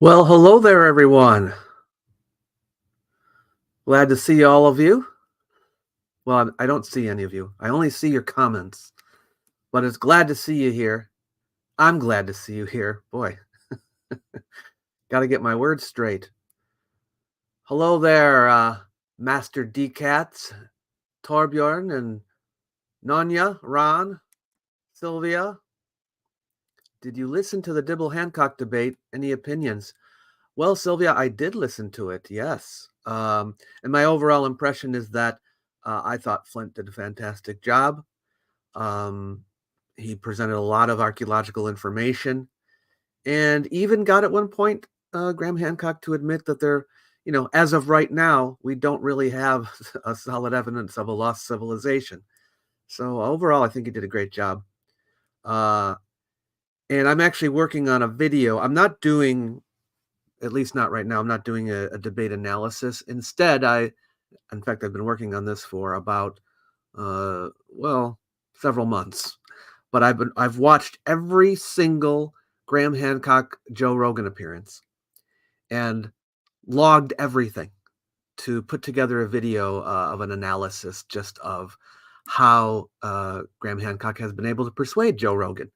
Well, hello there, everyone. Glad to see all of you. Well, I don't see any of you. I only see your comments, but it's glad to see you here. I'm glad to see you here. Boy, got to get my words straight. Hello there, Master D-Cats, Torbjorn and Nanya, Ron, Sylvia. Did you listen to the Dibble Hancock debate? Any opinions? Well, Sylvia, I did listen to it, yes. And my overall impression is that I thought Flint did a fantastic job. Um, he presented a lot of archaeological information and even got at one point Graham Hancock to admit that as of right now, we don't really have a solid evidence of a lost civilization. So overall, I think he did a great job. Uh, and I'm actually working on a video. I'm not doing, at least not right now, I'm not doing a debate analysis. Instead, in fact, I've been working on this for about, well, several months. But I've watched every single Graham Hancock Joe Rogan appearance and logged everything to put together a video of an analysis just of how Graham Hancock has been able to persuade Joe Rogan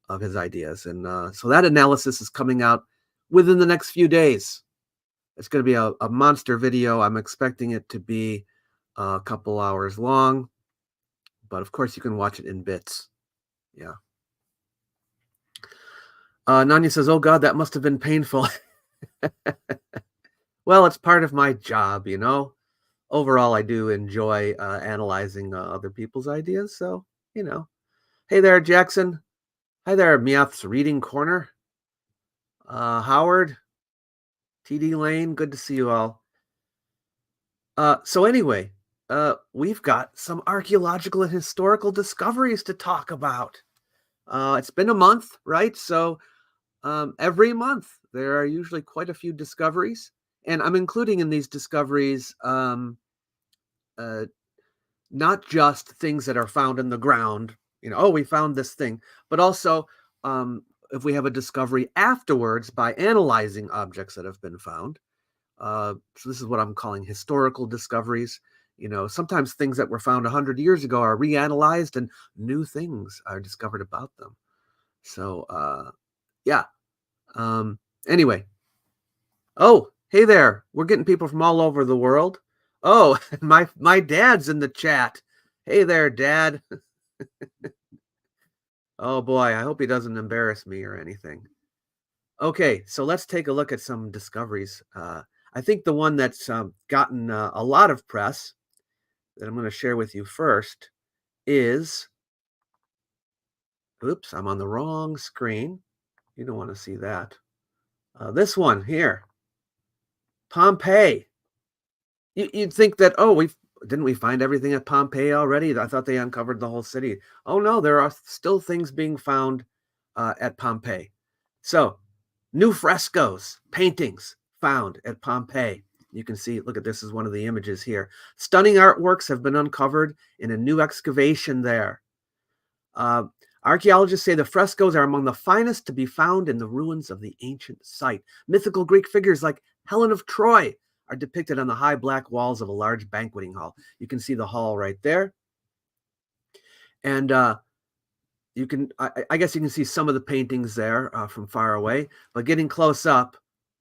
of his ideas. And so that analysis is coming out within the next few days. It's going to be a monster video. I'm expecting it to be a couple hours long, but of course you can watch it in bits. Yeah. Nanya says, "Oh God, that must have been painful." Well, it's part of my job, you know. Overall, I do enjoy analyzing other people's ideas. So, you know. Hey there, Jackson. Hi there, Meoth's Reading Corner. Howard, TD Lane, good to see you all. So anyway, we've got some archaeological and historical discoveries to talk about. It's been a month, right? So every month there are usually quite a few discoveries, and I'm including in these discoveries uh, not just things that are found in the ground, oh, we found this thing, but also if we have a discovery afterwards by analyzing objects that have been found. So this is what I'm calling historical discoveries. Sometimes things that were found 100 years ago are reanalyzed and new things are discovered about them. So, yeah. Anyway. Oh, hey there. We're getting people from all over the world. Oh, my dad's in the chat. Hey there, Dad. Oh boy, I hope he doesn't embarrass me or anything. Okay, so let's take a look at some discoveries. I think the one that's gotten a lot of press that I'm going to share with you first is, oops, I'm on the wrong screen. You don't want to see that. This one here, Pompeii. You'd think that, oh, didn't we find everything at Pompeii already? I thought they uncovered the whole city. Oh no, there are still things being found at Pompeii. So, new frescoes, paintings found at Pompeii. You can see, look at this is one of the images here. Stunning artworks have been uncovered in a new excavation there. Archaeologists say the frescoes are among the finest to be found in the ruins of the ancient site. Mythical Greek figures like Helen of Troy are depicted on the high black walls of a large banqueting hall. You can see the hall right there. And you can, I guess you can see some of the paintings there from far away, but getting close up,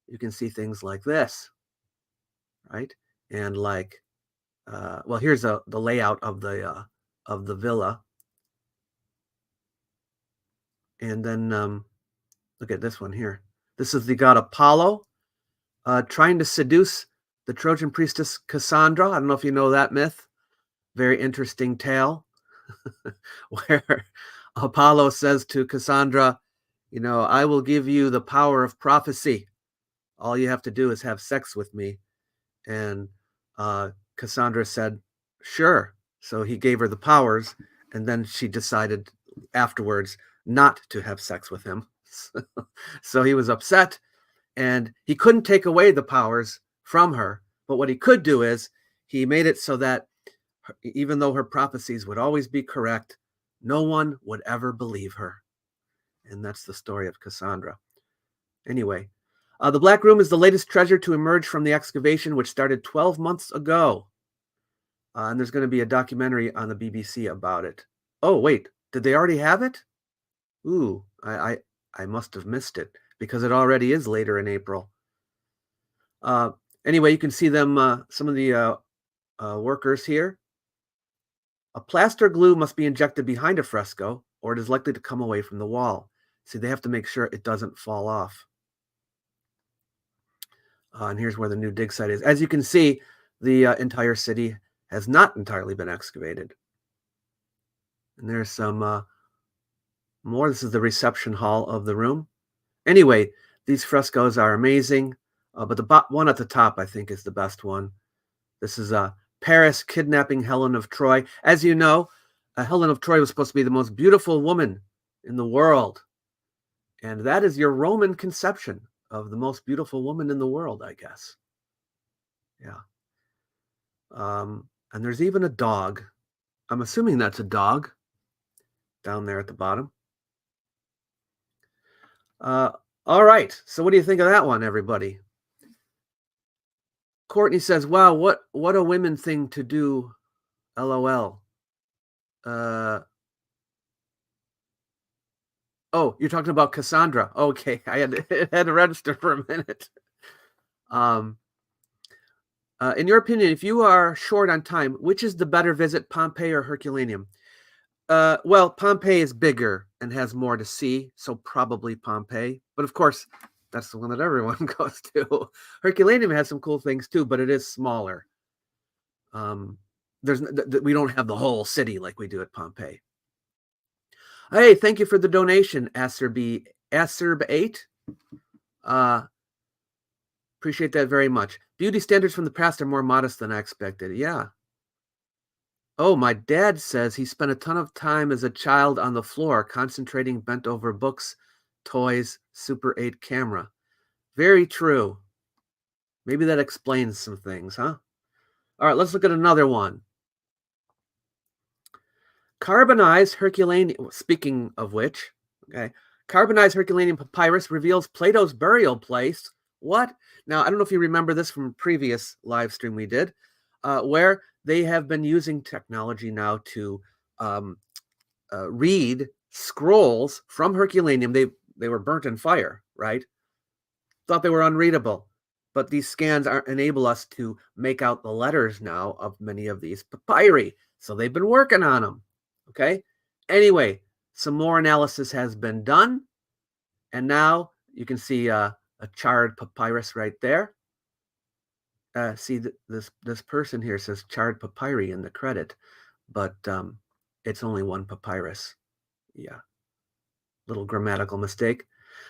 you can see things like this, right? And like, well, here's the layout of the villa. And then look at this one here. This is the god Apollo trying to seduce the Trojan priestess Cassandra. I don't know if you know that myth. Very interesting tale where Apollo says to Cassandra, I will give you the power of prophecy. All you have to do is have sex with me. And Cassandra said, sure. So he gave her the powers, and then she decided afterwards not to have sex with him. So he was upset, and he couldn't take away the powers from her. But what he could do is he made it so that even though her prophecies would always be correct, no one would ever believe her. And that's the story of Cassandra. Anyway, The Black Room is the latest treasure to emerge from the excavation, which started 12 months ago. And there's going to be a documentary on the BBC about it. Oh, wait, did they already have it? Ooh, I must have missed it because it already is later in April. Anyway, you can see them, some of the workers here. A plaster glue must be injected behind a fresco, or it is likely to come away from the wall. See, they have to make sure it doesn't fall off. And here's where the new dig site is. As you can see, the entire city has not entirely been excavated. And there's some more. This is the reception hall of the room. Anyway, these frescoes are amazing, but the one at the top, I think, is the best one. This is Paris kidnapping Helen of Troy. As you know, Helen of Troy was supposed to be the most beautiful woman in the world. And that is your Roman conception of the most beautiful woman in the world, I guess. Yeah. And there's even a dog. I'm assuming that's a dog down there at the bottom. All right. So what do you think of that one, everybody? Courtney says, wow, what a women thing to do. LOL. Oh, you're talking about Cassandra. Okay, it had to register for a minute. In your opinion, if you are short on time, which is the better visit, Pompeii or Herculaneum? Well, Pompeii is bigger and has more to see, so probably Pompeii. But of course, that's the one that everyone goes to. Herculaneum has some cool things too, but it is smaller. We don't have the whole city like we do at Pompeii. Hey, thank you for the donation, Acerb8. Appreciate that very much. Beauty standards from the past are more modest than I expected. Yeah. Oh, my dad says he spent a ton of time as a child on the floor, concentrating, bent over books, toys, Super 8 camera. Very true. Maybe that explains some things, huh? All right, let's look at another one. Carbonized Herculaneum, speaking of which, okay, carbonized Herculaneum papyrus reveals Plato's burial place. What? Now, I don't know if you remember this from a previous live stream we did, where they have been using technology now to read scrolls from Herculaneum. They were burnt in fire, right? Thought they were unreadable. But these scans enable us to make out the letters now of many of these papyri. So they've been working on them. Okay. Anyway, some more analysis has been done. And now you can see a charred papyrus right there. See, this person here says charred papyri in the credit, but it's only one papyrus. Yeah. Little grammatical mistake.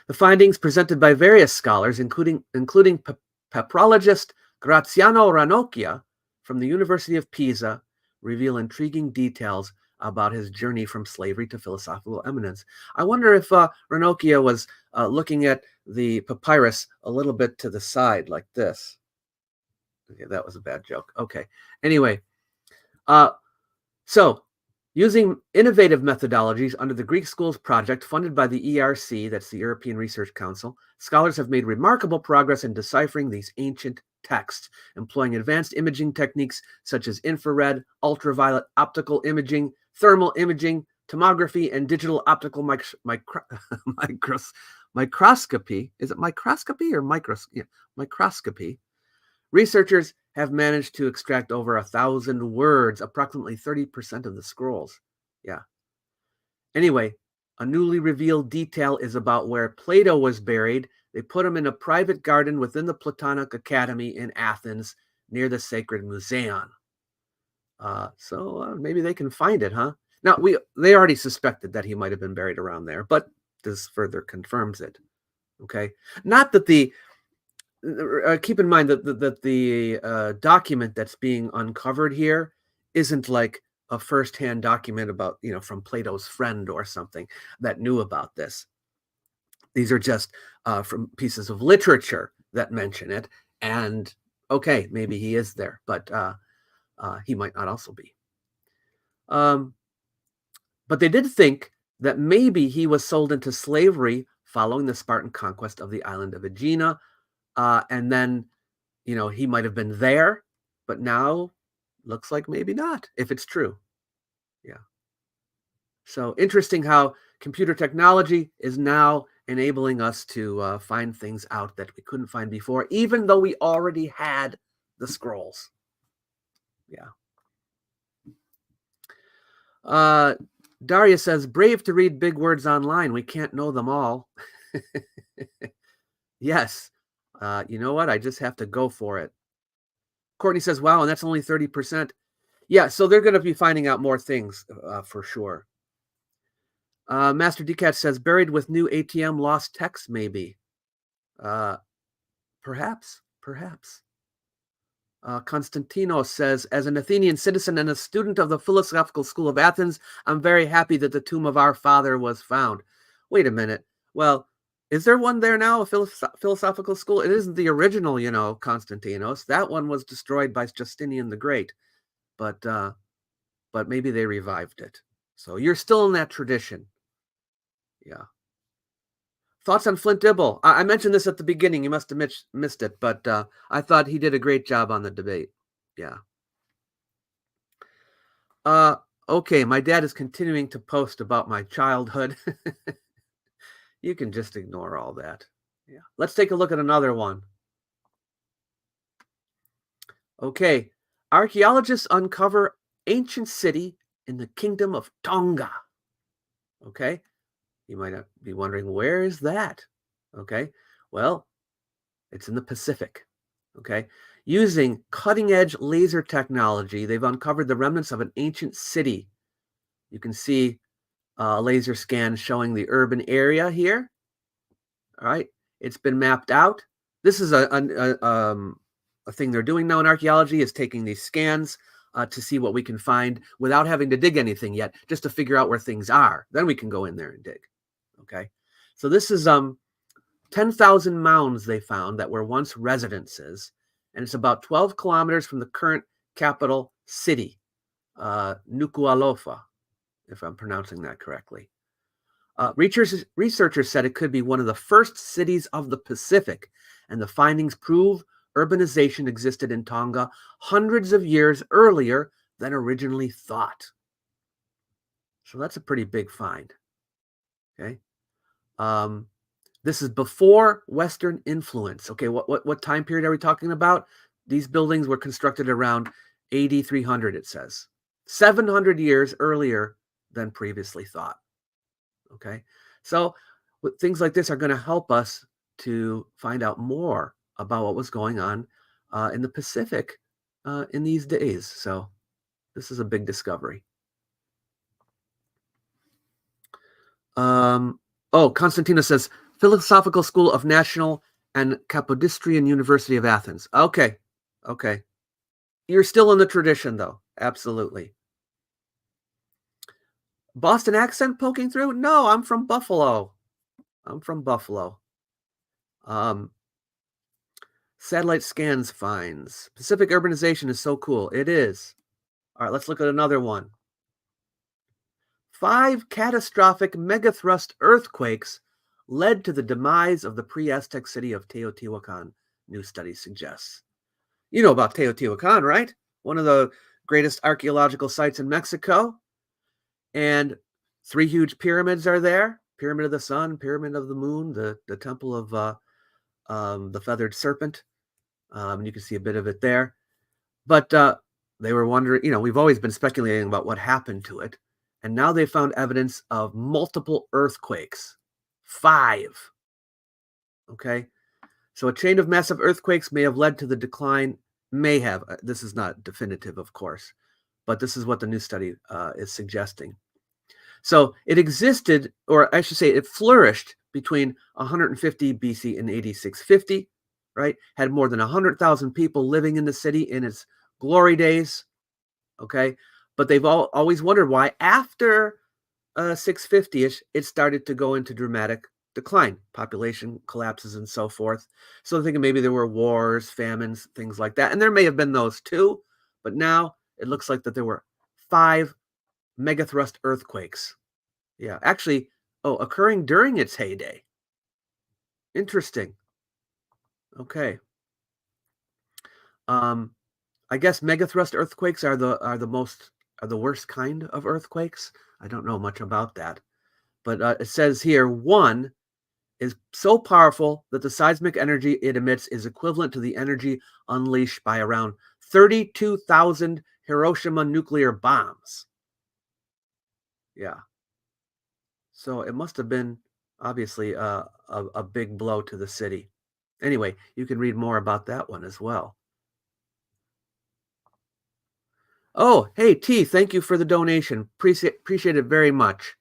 The findings presented by various scholars, including papyrologist Graziano Ranocchia from the University of Pisa, reveal intriguing details about his journey from slavery to philosophical eminence. I wonder if Ranocchia was looking at the papyrus a little bit to the side like this. Okay, that was a bad joke. Okay. Anyway, so using innovative methodologies under the Greek Schools Project funded by the ERC, that's the European Research Council, scholars have made remarkable progress in deciphering these ancient texts, employing advanced imaging techniques such as infrared, ultraviolet optical imaging, thermal imaging, tomography, and digital optical microscopy. Is it microscopy or microscopy? Researchers have managed to extract over 1,000 words, approximately 30% of the scrolls. Yeah. Anyway, a newly revealed detail is about where Plato was buried. They put him in a private garden within the Platonic Academy in Athens near the Sacred Museum. So maybe they can find it, huh? Now, they already suspected that he might have been buried around there, but this further confirms it. Okay. Not that the keep in mind that the document that's being uncovered here isn't like a first-hand document about, from Plato's friend or something that knew about this. These are just from pieces of literature that mention it. And okay, maybe he is there, but he might not also be. But they did think that maybe he was sold into slavery following the Spartan conquest of the island of Aegina, And then, he might have been there, but now looks like maybe not, if it's true. Yeah. So interesting how computer technology is now enabling us to find things out that we couldn't find before, even though we already had the scrolls. Yeah. Daria says, brave to read big words online. We can't know them all. Yes. You know what? I just have to go for it. Courtney says, wow, and that's only 30%. Yeah, so they're going to be finding out more things for sure. Master Decat says, buried with new ATM lost text, maybe. Perhaps. Constantinos says, as an Athenian citizen and a student of the Philosophical School of Athens, I'm very happy that the tomb of our father was found. Wait a minute. Well, is there one there now, a philosophical school? It isn't the original, Constantinos. That one was destroyed by Justinian the Great, but maybe they revived it. So you're still in that tradition. Yeah. Thoughts on Flint Dibble? I mentioned this at the beginning. You must have missed it, but I thought he did a great job on the debate. Yeah. Okay, my dad is continuing to post about my childhood. You can just ignore all that. Yeah. Let's take a look at another one. Okay. Archaeologists uncover ancient city in the kingdom of Tonga. Okay. You might be wondering, where is that? Okay. Well, it's in the Pacific. Okay. Using cutting-edge laser technology, they've uncovered the remnants of an ancient city. You can see a laser scan showing the urban area here. All right. It's been mapped out. This is a thing they're doing now in archaeology, is taking these scans to see what we can find without having to dig anything yet, just to figure out where things are. Then we can go in there and dig. Okay. So this is 10,000 mounds they found that were once residences, and it's about 12 kilometers from the current capital city, Nuku'alofa, if I'm pronouncing that correctly. Researchers said it could be one of the first cities of the Pacific, and the findings prove urbanization existed in Tonga hundreds of years earlier than originally thought. So that's a pretty big find. Okay. This is before Western influence. Okay, what time period are we talking about? These buildings were constructed around AD 300, it says. 700 years earlier than previously thought. Okay, so things like this are going to help us to find out more about what was going on in the Pacific in these days. So this is a big discovery. Constantina says, Philosophical School of National and Kapodistrian University of Athens. Okay. You're still in the tradition, though. Absolutely. Boston accent poking through? No, I'm from Buffalo. Satellite scans finds. Pacific urbanization is so cool. It is. All right, let's look at another one. 5 catastrophic megathrust earthquakes led to the demise of the pre-Aztec city of Teotihuacan, new study suggests. You know about Teotihuacan, right? One of the greatest archaeological sites in Mexico. And 3 huge pyramids are there. Pyramid of the Sun, Pyramid of the Moon, the Temple of the Feathered Serpent. You can see a bit of it there. But they were wondering, we've always been speculating about what happened to it. And now they found evidence of multiple earthquakes. 5. Okay. So a chain of massive earthquakes may have led to the decline. May have. This is not definitive, of course, but this is what the new study is suggesting. So it existed, or I should say it flourished between 150 BC and 8650, right? Had more than 100,000 people living in the city in its glory days, okay? But they've always wondered why after 650-ish, it started to go into dramatic decline, population collapses and so forth. So I'm thinking maybe there were wars, famines, things like that. And there may have been those too, but now it looks like that there were 5 megathrust earthquakes. Yeah, actually, occurring during its heyday. Interesting. Okay. I guess megathrust earthquakes are the worst kind of earthquakes. I don't know much about that, but it says here one is so powerful that the seismic energy it emits is equivalent to the energy unleashed by around 32,000 Hiroshima nuclear bombs. Yeah. So it must have been obviously a big blow to the city. Anyway, you can read more about that one as well. Oh, hey, T, thank you for the donation. Appreciate it very much.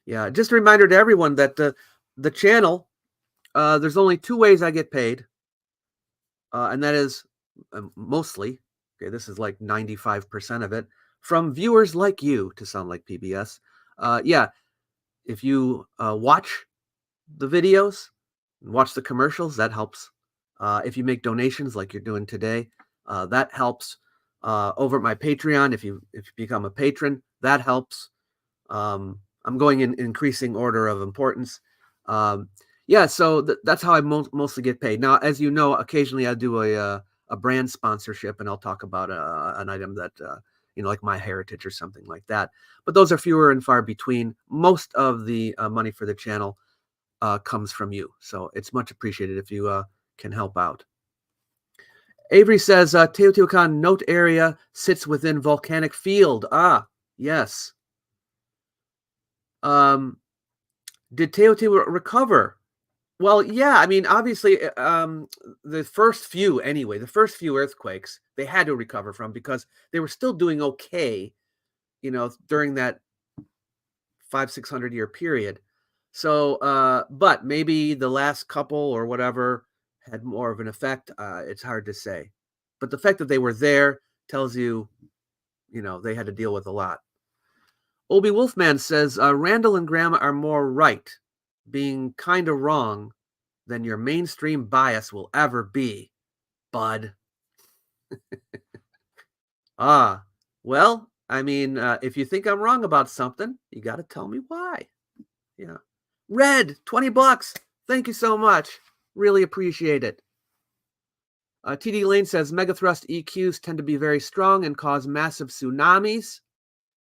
Yeah, just a reminder to everyone that the channel, there's only two ways I get paid, and that is mostly, okay, this is like 95% of it, from viewers like you, to sound like PBS. Yeah, if you watch the videos, watch the commercials, that helps. If you make donations like you're doing today, that helps. Over at my Patreon, if you become a patron, that helps. I'm going in increasing order of importance. Yeah, so that's how I mostly get paid. Now, as you know, occasionally I do a brand sponsorship, and I'll talk about an item that like my heritage or something like that. But those are fewer and far between. Most of the money for the channel comes from you, so it's much appreciated if you can help out. Avery says Teotihuacan note area sits within volcanic field. Ah, yes. Did Teotihuacan recover? Well, yeah, I mean, obviously, the first few earthquakes, they had to recover from because they were still doing okay, during that 500-600 year period. So, but maybe the last couple or whatever had more of an effect. It's hard to say. But the fact that they were there tells you, they had to deal with a lot. Obi Wolfman says, Randall and Graham are more right, being kind of wrong than your mainstream bias will ever be, bud. Well, I mean, if you think I'm wrong about something, you got to tell me why. Yeah. Red, $20. Thank you so much. Really appreciate it. TD Lane says megathrust EQs tend to be very strong and cause massive tsunamis.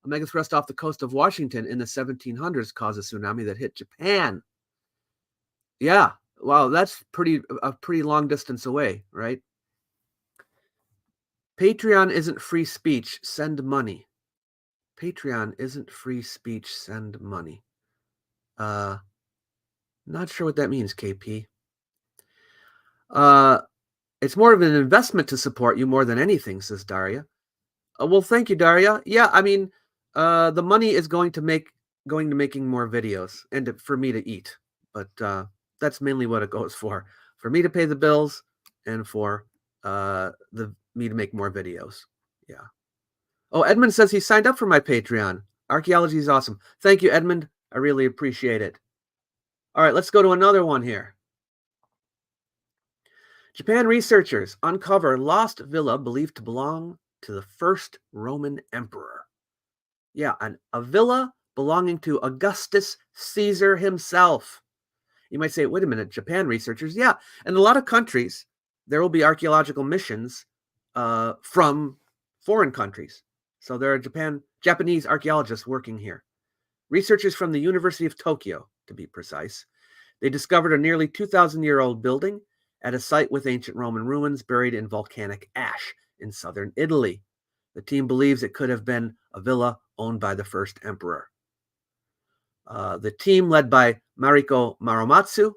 A megathrust off the coast of Washington in the 1700s caused a tsunami that hit Japan. Yeah, wow, that's a pretty long distance away, right? Patreon isn't free speech. Send money. Patreon isn't free speech. Send money. Not sure what that means, KP. It's more of an investment to support you more than anything, says Daria. Well, thank you, Daria. Yeah, I mean, the money is going to making more videos and for me to eat. But that's mainly what it goes for me to pay the bills and for me to make more videos. Yeah. Oh, Edmund says he signed up for my Patreon. Archaeology is awesome. Thank you, Edmund. I really appreciate it. All right, let's go to another one here. Japan researchers uncover lost villa believed to belong to the first Roman emperor. Yeah, a villa belonging to Augustus Caesar himself. You might say, wait a minute, Japan researchers? Yeah, in a lot of countries, there will be archaeological missions from foreign countries. So there are Japanese archaeologists working here. Researchers from the University of Tokyo, to be precise. They discovered a nearly 2,000-year-old building at a site with ancient Roman ruins buried in volcanic ash in southern Italy. The team believes it could have been a villa owned by the first emperor. The team, led by Mariko Maramatsu,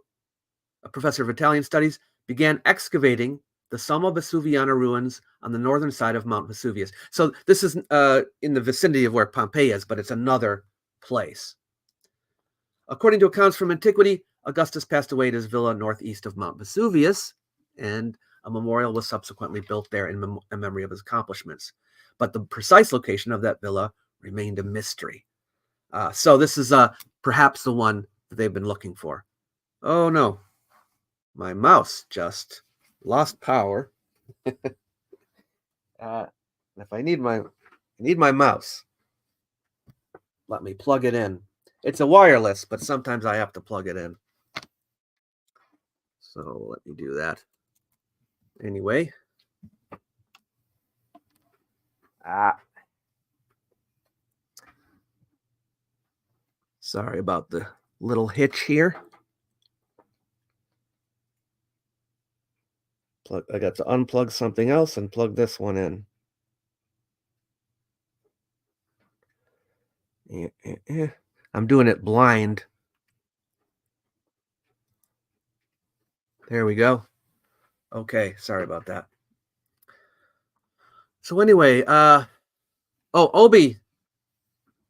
a professor of Italian studies, began excavating the Somma Vesuviana ruins on the northern side of Mount Vesuvius. So this is in the vicinity of where Pompei is, but it's another place. According to accounts from antiquity, Augustus passed away at his villa northeast of Mount Vesuvius, and a memorial was subsequently built there in memory of his accomplishments. But the precise location of that villa remained a mystery. So this is perhaps the one that they've been looking for. Oh no, my mouse just lost power. If I need my mouse, let me plug it in. It's a wireless, but sometimes I have to plug it in. So let me do that. Anyway. Sorry about the little hitch here. I got to unplug something else and plug this one in. I'm doing it blind. There we go. Okay, sorry about that. So anyway, Obi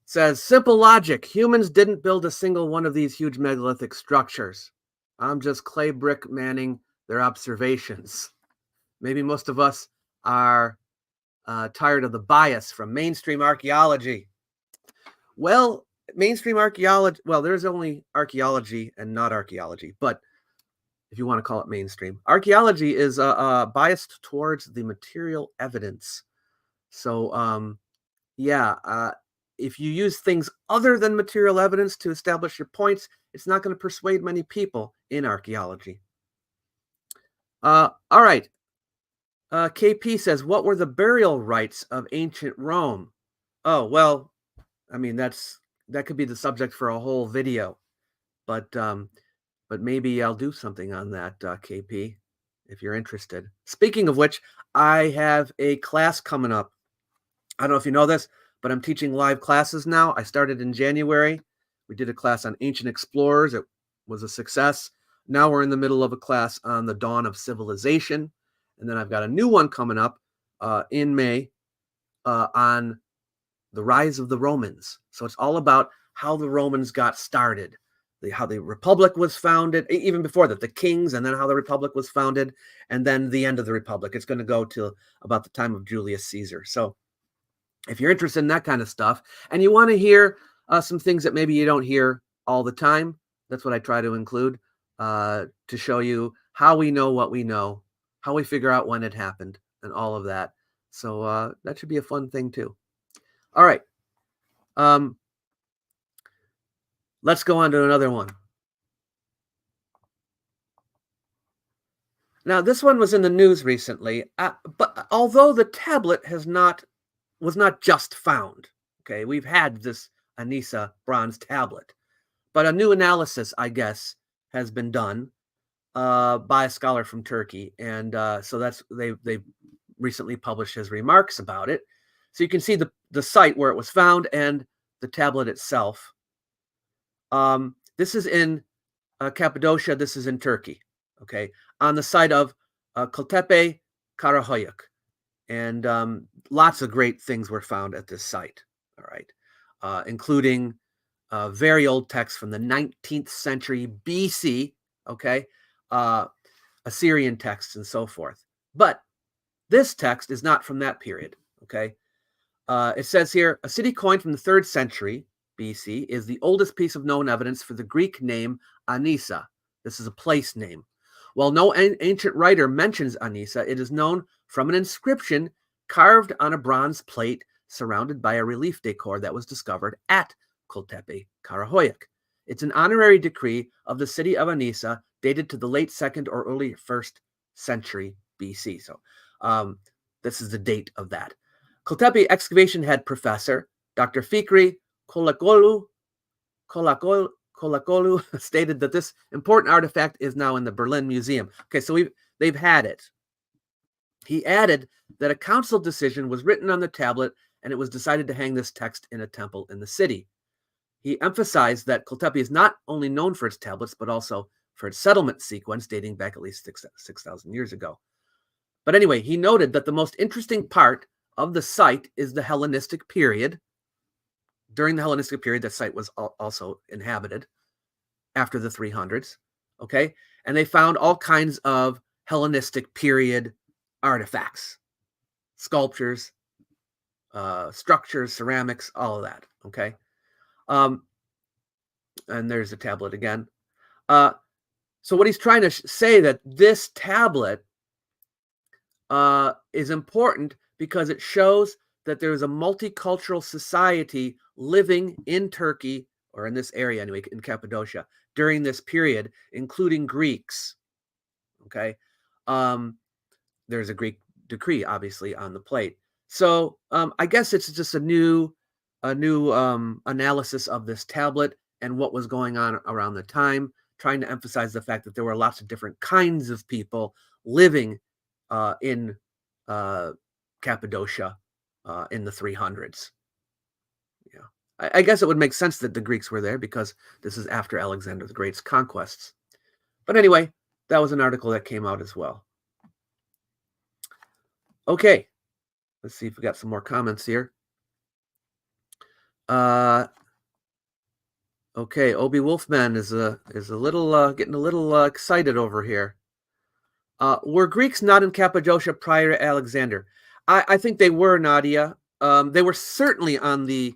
says, simple logic. Humans didn't build a single one of these huge megalithic structures. I'm just clay brick manning their observations. Maybe most of us are tired of the bias from mainstream archaeology. Well, mainstream archaeology, well, there's only archaeology and not archaeology, but if you want to call it mainstream, archaeology is biased towards the material evidence. So, if you use things other than material evidence to establish your points, it's not going to persuade many people in archaeology. All right. KP says, what were the burial rites of ancient Rome? Oh, well, I mean, that could be the subject for a whole video, but maybe I'll do something on that, KP, if you're interested. Speaking of which, I have a class coming up. I don't know if you know this, but I'm teaching live classes now. I started in January. We did a class on ancient explorers. It was a success. Now we're in the middle of a class on the dawn of civilization. And then I've got a new one coming up in May on the rise of the Romans. So it's all about how the Romans got started, how the Republic was founded, even before that, the kings, and then how the Republic was founded, and then the end of the Republic. It's going to go till about the time of Julius Caesar. So if you're interested in that kind of stuff, and you want to hear some things that maybe you don't hear all the time, that's what I try to include to show you how we know what we know, how we figure out when it happened, and all of that. So that should be a fun thing too. All right. Let's go on to another one. Now, this one was in the news recently, but although the tablet was not just found, okay, we've had this Anisa bronze tablet, but a new analysis, I guess, has been done by a scholar from Turkey, and so they recently published his remarks about it. So you can see the site where it was found and the tablet itself. This is in Cappadocia. This is in Turkey, okay, on the site of Kultepe Karahoyuk. And lots of great things were found at this site, all right, including very old texts from the 19th century BC, okay, Assyrian texts and so forth. But this text is not from that period, okay? It says here, a city coin from the 3rd century BC is the oldest piece of known evidence for the Greek name Anisa. This is a place name. While no ancient writer mentions Anisa, it is known from an inscription carved on a bronze plate surrounded by a relief decor that was discovered at Kultepe Karahoyuk. It's an honorary decree of the city of Anisa dated to the late 2nd or early 1st century BC. So this is the date of that. Kultepe excavation head professor Dr. Fikri Kolakolu stated that this important artifact is now in the Berlin Museum. Okay, so they've had it. He added that a council decision was written on the tablet and it was decided to hang this text in a temple in the city. He emphasized that Kultepe is not only known for its tablets, but also for its settlement sequence dating back at least 6,000 years ago. But anyway, he noted that the most interesting part of the site is the Hellenistic period. During the Hellenistic period, the site was also inhabited after the 300s, okay? And they found all kinds of Hellenistic period artifacts, sculptures, structures, ceramics, all of that, okay? And there's the tablet again. So what he's trying to say that this tablet is important because it shows that there's a multicultural society living in Turkey, or in this area anyway, in Cappadocia, during this period, including Greeks. Okay. There's a Greek decree, obviously, on the plate. So I guess it's just a new analysis of this tablet and what was going on around the time, trying to emphasize the fact that there were lots of different kinds of people living in Cappadocia in the 300s. Yeah, I guess it would make sense that the Greeks were there because this is after Alexander the Great's conquests. But anyway, that was an article that came out as well. Okay, let's see if we got some more comments here. Okay, Obi Wolfman is a little getting a little excited over here. Were Greeks not in Cappadocia prior to Alexander? I think they were, Nadia. They were certainly on the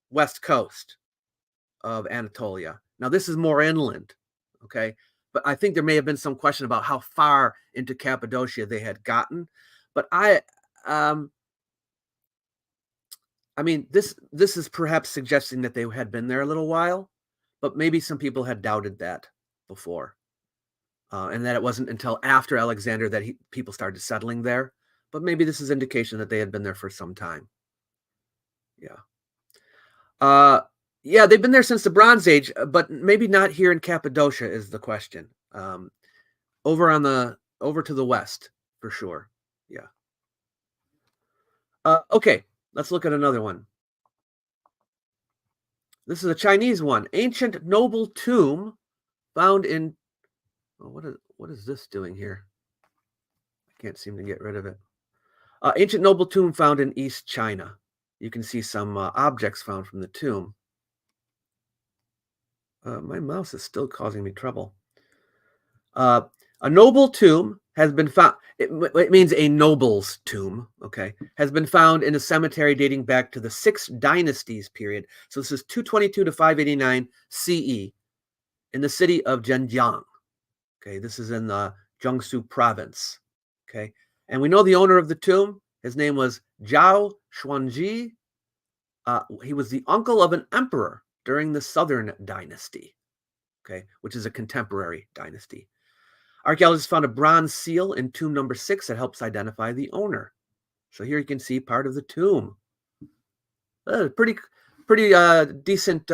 west coast of Anatolia. Now, this is more inland, okay? But I think there may have been some question about how far into Cappadocia they had gotten. But I mean, this is perhaps suggesting that they had been there a little while, but maybe some people had doubted that before. And that it wasn't until after Alexander that people started settling there. But maybe this is indication that they had been there for some time. Yeah. Yeah, they've been there since the Bronze Age, but maybe not here in Cappadocia is the question. Over to the west, for sure. Yeah. Okay, let's look at another one. This is a Chinese one. Ancient noble tomb found in... Oh, what is this doing here? I can't seem to get rid of it. Ancient noble tomb found in East China. You can see some objects found from the tomb. My mouse is still causing me trouble. A noble tomb has been found. It means a noble's tomb, okay, has been found in a cemetery dating back to the 6 Dynasties period. So this is 222 to 589 CE in the city of Zhenjiang. Okay, this is in the Jiangsu province. Okay, and we know the owner of the tomb. His name was Zhao Xuanji. He was the uncle of an emperor during the Southern Dynasty, okay, which is a contemporary dynasty. Archaeologists found a bronze seal in tomb number 6 that helps identify the owner. So here you can see part of the tomb. Pretty decent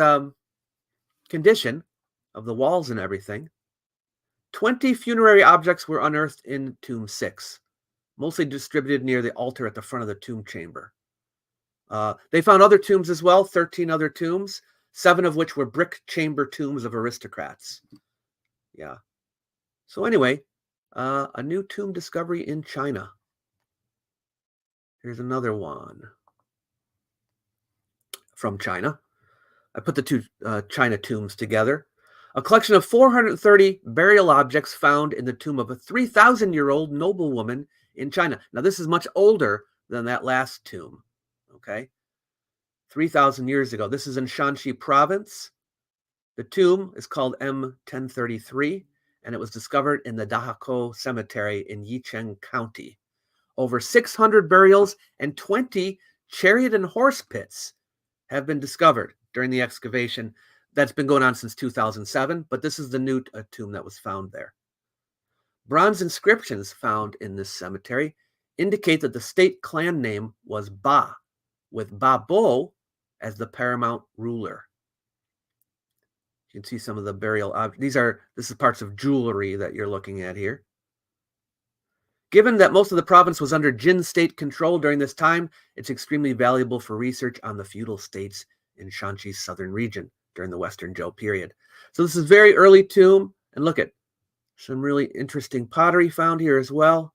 condition of the walls and everything. 20 funerary objects were unearthed in tomb 6, mostly distributed near the altar at the front of the tomb chamber. They found other tombs as well, 13 other tombs, 7 of which were brick chamber tombs of aristocrats. Yeah. So anyway, a new tomb discovery in China. Here's another one from China. I put the 2 China tombs together. A collection of 430 burial objects found in the tomb of a 3,000-year-old noblewoman in China. Now, this is much older than that last tomb, okay? 3,000 years ago. This is in Shanxi province. The tomb is called M1033. And it was discovered in the Dahako Cemetery in Yicheng County. Over 600 burials and 20 chariot and horse pits have been discovered during the excavation. That's been going on since 2007, but this is the new tomb that was found there. Bronze inscriptions found in this cemetery indicate that the state clan name was Ba, with Ba Bo as the paramount ruler. You can see some of the burial objects. This is parts of jewelry that you're looking at here. Given that most of the province was under Jin state control during this time, it's extremely valuable for research on the feudal states in Shanxi's southern region during the Western Zhou period. So this is very early tomb, and look at some really interesting pottery found here as well.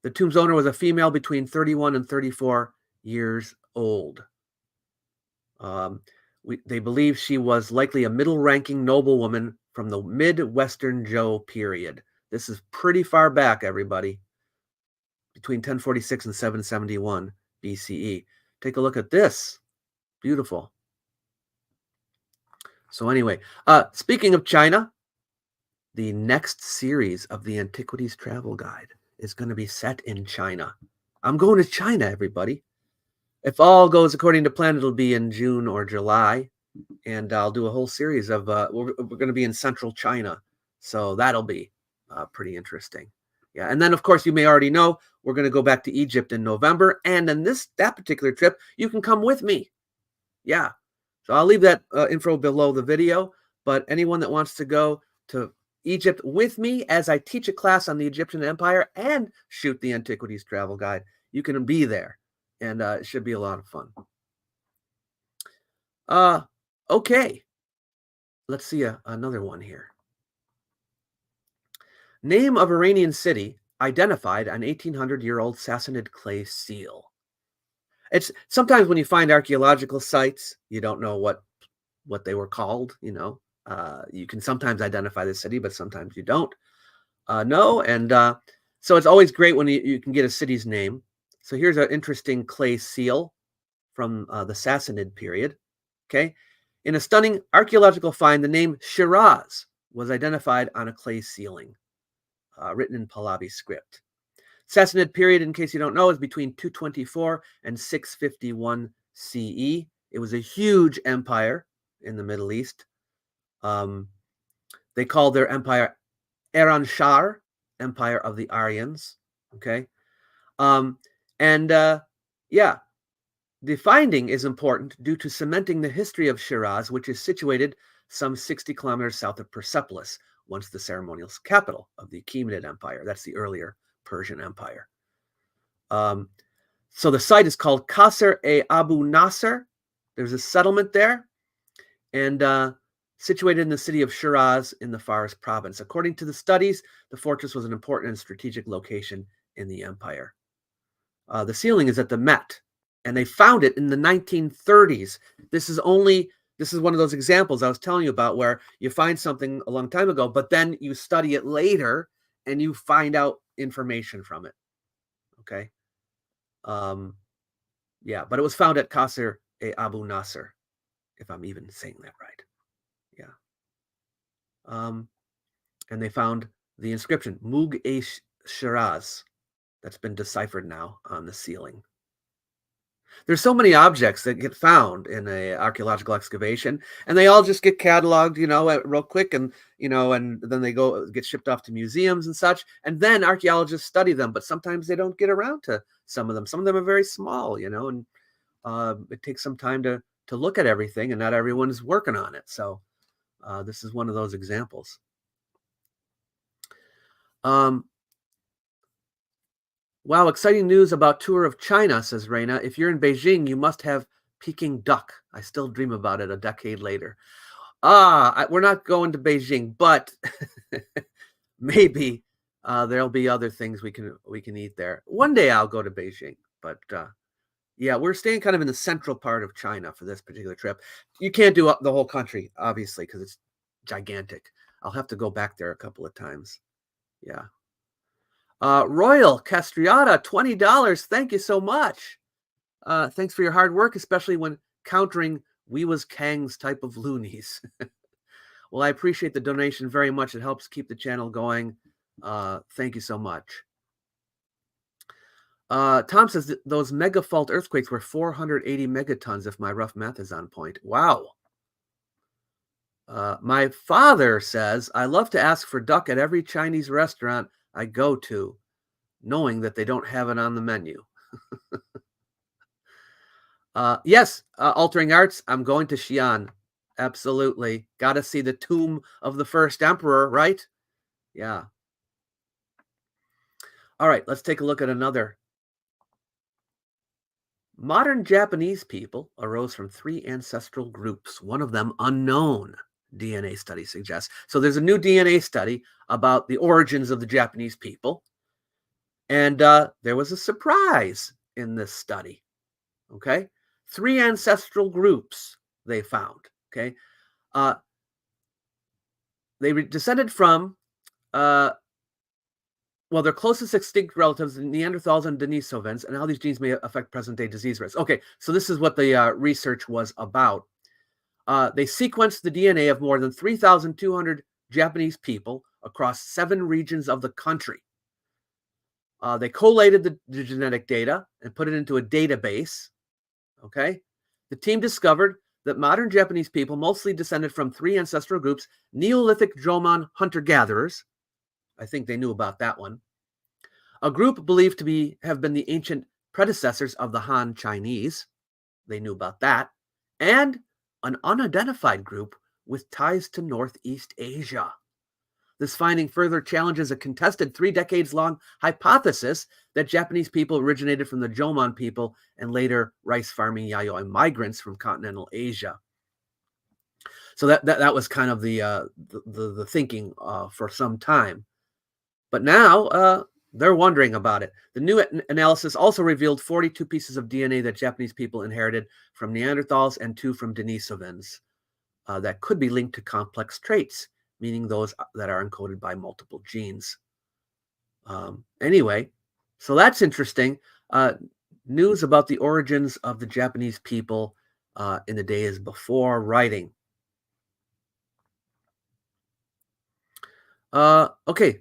The tomb's owner was a female between 31 and 34 years old. They believe she was likely a middle-ranking noblewoman from the mid-Western Zhou period. This is pretty far back, everybody, between 1046 and 771 BCE. Take a look at this. Beautiful. So anyway, speaking of China, the next series of the Antiquities Travel Guide is going to be set in China. I'm going to China, everybody. If all goes according to plan, it'll be in June or July, and I'll do a whole series of, we're going to be in central China So that'll be pretty interesting. Yeah, and then of course you may already know we're going to go back to Egypt in November, and in that particular trip you can come with me. Yeah, so I'll leave that info below the video. But anyone that wants to go to Egypt with me as I teach a class on the Egyptian Empire and shoot the Antiquities Travel Guide, you can be there, and it should be a lot of fun. Okay, let's see another one here. Name of Iranian city identified on 1800-year-old Sassanid clay seal. It's sometimes when you find archaeological sites, you don't know what they were called. You can sometimes identify the city, but sometimes you don't know. And so it's always great when you can get a city's name. So here's an interesting clay seal from the Sassanid period. Okay, in a stunning archaeological find, the name Shiraz was identified on a clay ceiling, written in Pahlavi script. Sassanid period, in case you don't know, is between 224 and 651 CE. It was a huge empire in the Middle East. They called their empire Iran-Shar, Empire of the Aryans. Okay, yeah, the finding is important due to cementing the history of Shiraz, which is situated some 60 kilometers south of Persepolis, once the ceremonial capital of the Achaemenid Empire. That's the earlier Persian Empire. So the site is called Qasr-e-Abu Nasr. There's a settlement there, and situated in the city of Shiraz in the Fars province. According to the studies, the fortress was an important and strategic location in the empire. The ceiling is at the Met, and they found it in the 1930s. This is one of those examples I was telling you about where you find something a long time ago, but then you study it later and you find out information from it. Okay. Yeah, but it was found at Qasr-e-Abu Nasr, if I'm even saying that right. Yeah. And they found the inscription Mug-e-Shiraz that's been deciphered now on the ceiling. There's so many objects that get found in an archaeological excavation, and they all just get cataloged, real quick, and and then they get shipped off to museums and such, and then archaeologists study them. But sometimes they don't get around to some of them. Some of them are very small, and it takes some time to look at everything, and not everyone's working on it. So this is one of those examples. Wow, exciting news about tour of China, says Reina. If you're in Beijing, you must have Peking duck. I still dream about it a decade later. We're not going to Beijing, but maybe there'll be other things we can eat there. One day I'll go to Beijing, but yeah, we're staying kind of in the central part of China for this particular trip. You can't do the whole country, obviously, because it's gigantic. I'll have to go back there a couple of times. Yeah. Royal Castriata, $20. Thank you so much. Thanks for your hard work, especially when countering we was Kang's type of loonies. Well, I appreciate the donation very much. It helps keep the channel going. Thank you so much. Tom says those mega fault earthquakes were 480 megatons, if my rough math is on point. Wow. My father says, I love to ask for duck at every Chinese restaurant I go to, knowing that they don't have it on the menu. Yes, Altering Arts, I'm going to Xi'an. Absolutely. Got to see the tomb of the first emperor, right? Yeah. All right, let's take a look at another. Modern Japanese people arose from 3 ancestral groups, one of them unknown, DNA study suggests. So there's a new DNA study about the origins of the Japanese people. And there was a surprise in this study. Okay. 3 ancestral groups they found. Okay. They descended from, their closest extinct relatives, the Neanderthals and Denisovans, and how these genes may affect present-day disease risk. Okay, so this is what the research was about. They sequenced the DNA of more than 3,200 Japanese people across 7 regions of the country. They collated the genetic data and put it into a database. Okay, the team discovered that modern Japanese people mostly descended from three ancestral groups: Neolithic Jomon hunter-gatherers. I think they knew about that one. A group believed to have been the ancient predecessors of the Han Chinese. They knew about that. And an unidentified group with ties to Northeast Asia. This finding further challenges a contested 3 decades-long hypothesis that Japanese people originated from the Jomon people and later rice-farming Yayoi migrants from continental Asia. So that was kind of the thinking for some time. But now they're wondering about it. The new analysis also revealed 42 pieces of DNA that Japanese people inherited from Neanderthals and 2 from Denisovans that could be linked to complex traits, meaning those that are encoded by multiple genes. Anyway, so that's interesting. News about the origins of the Japanese people in the days before writing. Okay,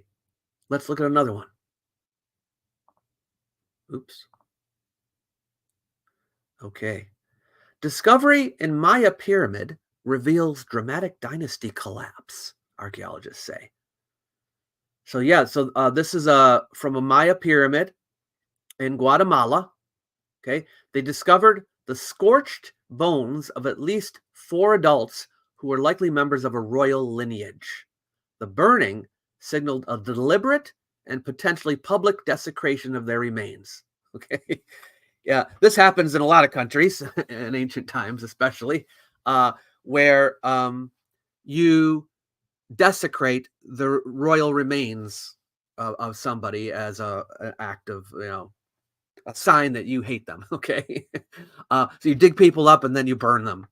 let's look at another one. Oops. Okay. Discovery in Maya pyramid reveals dramatic dynasty collapse, archaeologists say. So yeah, this is from a Maya pyramid in Guatemala. Okay, they discovered the scorched bones of at least 4 adults who were likely members of a royal lineage. The burning signaled a deliberate and potentially public desecration of their remains. Okay, yeah, this happens in a lot of countries in ancient times, especially where you desecrate the royal remains of somebody as an act of, a sign that you hate them. Okay, so you dig people up and then you burn them.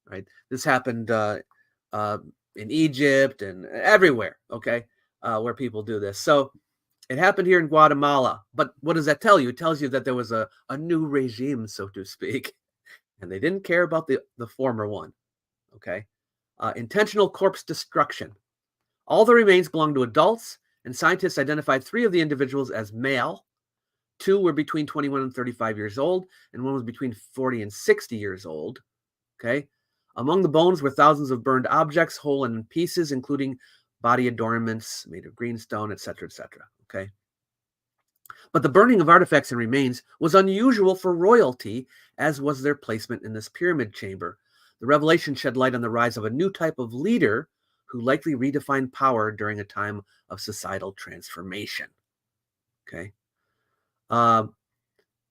Right. This happened in Egypt and everywhere. Okay, where people do this. So it happened here in Guatemala. But what does that tell you? It tells you that there was a new regime, so to speak, and they didn't care about the former one. Okay, intentional corpse destruction. All the remains belonged to adults, and scientists identified 3 of the individuals as male. 2 were between 21 and 35 years old, and 1 was between 40 and 60 years old. Okay. Among the bones were thousands of burned objects, whole and in pieces, including body adornments made of greenstone, etc., etc. Okay. But the burning of artifacts and remains was unusual for royalty, as was their placement in this pyramid chamber. The revelation shed light on the rise of a new type of leader who likely redefined power during a time of societal transformation. Okay.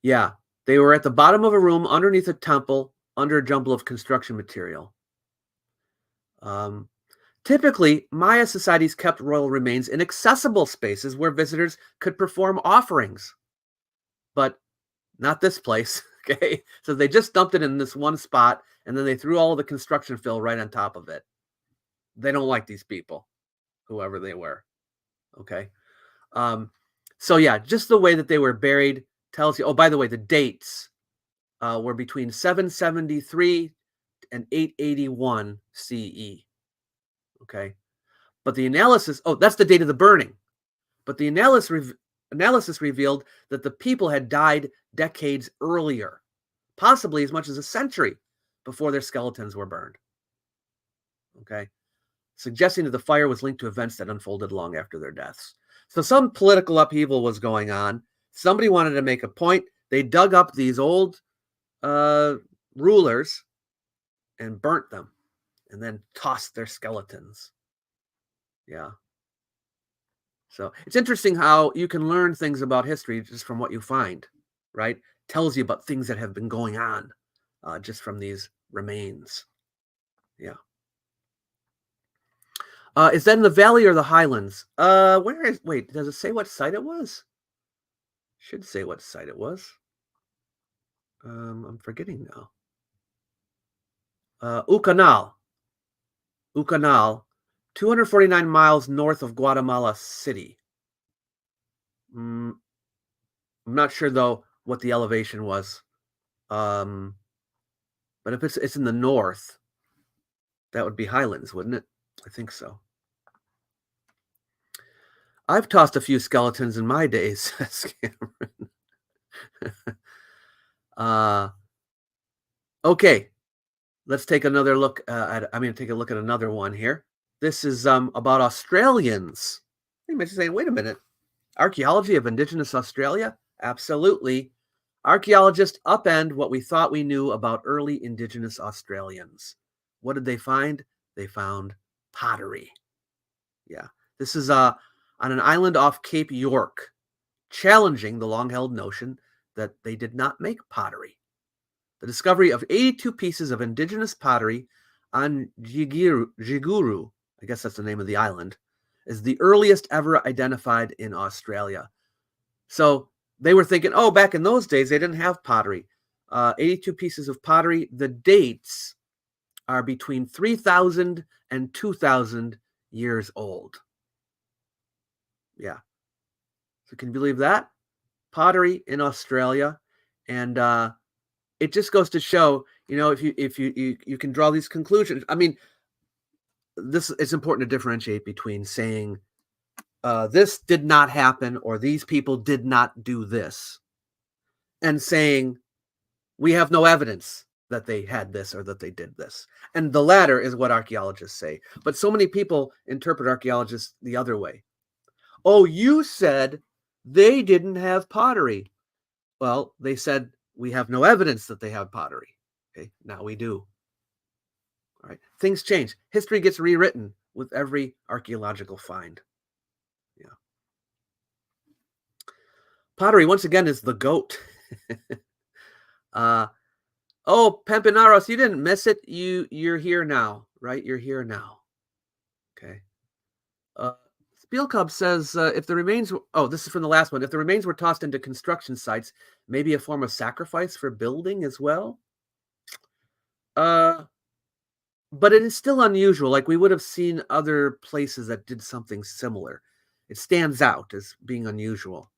Yeah, they were at the bottom of a room underneath a temple, under a jumble of construction material. Typically, Maya societies kept royal remains in accessible spaces where visitors could perform offerings, but not this place. Okay, so they just dumped it in this one spot, and then they threw all of the construction fill right on top of it. They don't like these people, whoever they were. Okay, so yeah, just the way that they were buried tells you. Oh, by the way, the dates were between 773 and 881 CE. Okay, but the analysis, that's the date of the burning. But the analysis revealed that the people had died decades earlier, possibly as much as a century before their skeletons were burned. Okay, suggesting that the fire was linked to events that unfolded long after their deaths. So some political upheaval was going on. Somebody wanted to make a point. They dug up these old rulers and burnt them, and then tossed their skeletons. Yeah. So it's interesting how you can learn things about history just from what you find, right? Tells you about things that have been going on just from these remains. Yeah. Is that in the valley or the highlands? Wait, does it say what site it was? Should say what site it was. I'm forgetting now. Ucanal, 249 miles north of Guatemala City. I'm not sure though what the elevation was. But if it's in the north, that would be highlands, wouldn't it? I think so. I've tossed a few skeletons in my days, says Cameron. Okay. Let's take another look I'm going to take a look at another one here. This is about Australians. You might be saying, wait a minute, archaeology of Indigenous Australia? Absolutely. Archaeologists upend what we thought we knew about early Indigenous Australians. What did they find? They found pottery. Yeah, this is on an island off Cape York, challenging the long-held notion that they did not make pottery. The discovery of 82 pieces of indigenous pottery on Jiguru, I guess that's the name of the island, is the earliest ever identified in Australia. So they were thinking, oh, back in those days, they didn't have pottery. 82 pieces of pottery. The dates are between 3,000 and 2,000 years old. Yeah. So can you believe that? Pottery in Australia. And it just goes to show, if you can draw these conclusions. I mean, it's important to differentiate between saying this did not happen or these people did not do this, and saying we have no evidence that they had this or that they did this. And the latter is what archaeologists say. But so many people interpret archaeologists the other way. Oh, you said they didn't have pottery. Well, they said we have no evidence that they have pottery. Okay, now we do. All right, things change. History gets rewritten with every archaeological find. Yeah. Pottery, once again, is the goat. Oh, Pampinaros, you didn't miss it. You're here now, right? You're here now. Okay. Spielkub says if the remains, this is from the last one. If the remains were tossed into construction sites, maybe a form of sacrifice for building as well. But it is still unusual. Like, we would have seen other places that did something similar. It stands out as being unusual.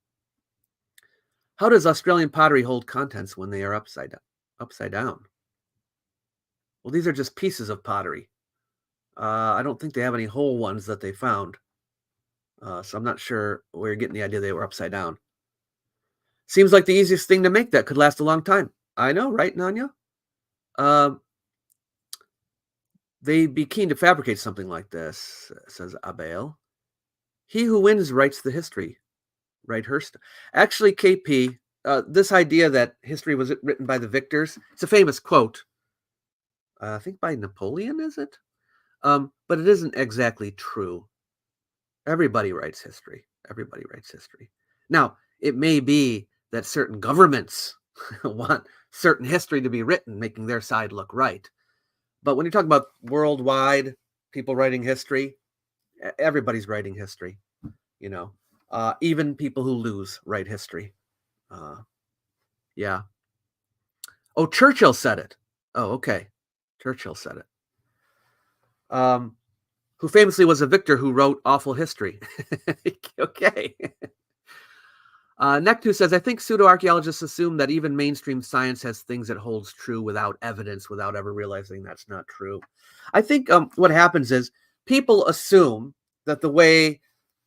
How does Australian pottery hold contents when they are upside down? Well, these are just pieces of pottery. I don't think they have any whole ones that they found. So I'm not sure where you're getting the idea they were upside down. Seems like the easiest thing to make that could last a long time. I know, right, Nanya? They'd be keen to fabricate something like this, says Abel. He who wins writes the history. Right, Hurst. Actually, KP, this idea that history was written by the victors, it's a famous quote. I think by Napoleon, is it? But it isn't exactly true. Everybody writes history. Everybody writes history. Now, it may be that certain governments want certain history to be written, making their side look right. But when you talk about worldwide people writing history, everybody's writing history, even people who lose write history. Yeah. Oh, Churchill said it. Oh, okay. Churchill said it. Who famously was a victor who wrote awful history. Okay. Nektu says, I think pseudo-archaeologists assume that even mainstream science has things that holds true without evidence, without ever realizing that's not true. I think what happens is people assume that the way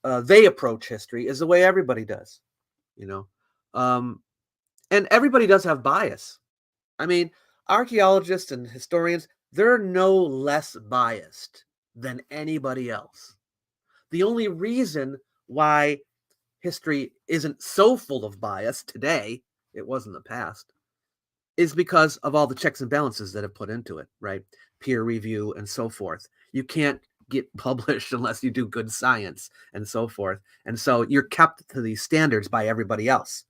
they approach history is the way everybody does, and everybody does have bias. I mean, archaeologists and historians, they're no less biased than anybody else. The only reason why history isn't so full of bias today, it was in the past, is because of all the checks and balances that have put into it, right? Peer review and so forth. You can't get published unless you do good science and so forth. And so you're kept to these standards by everybody else.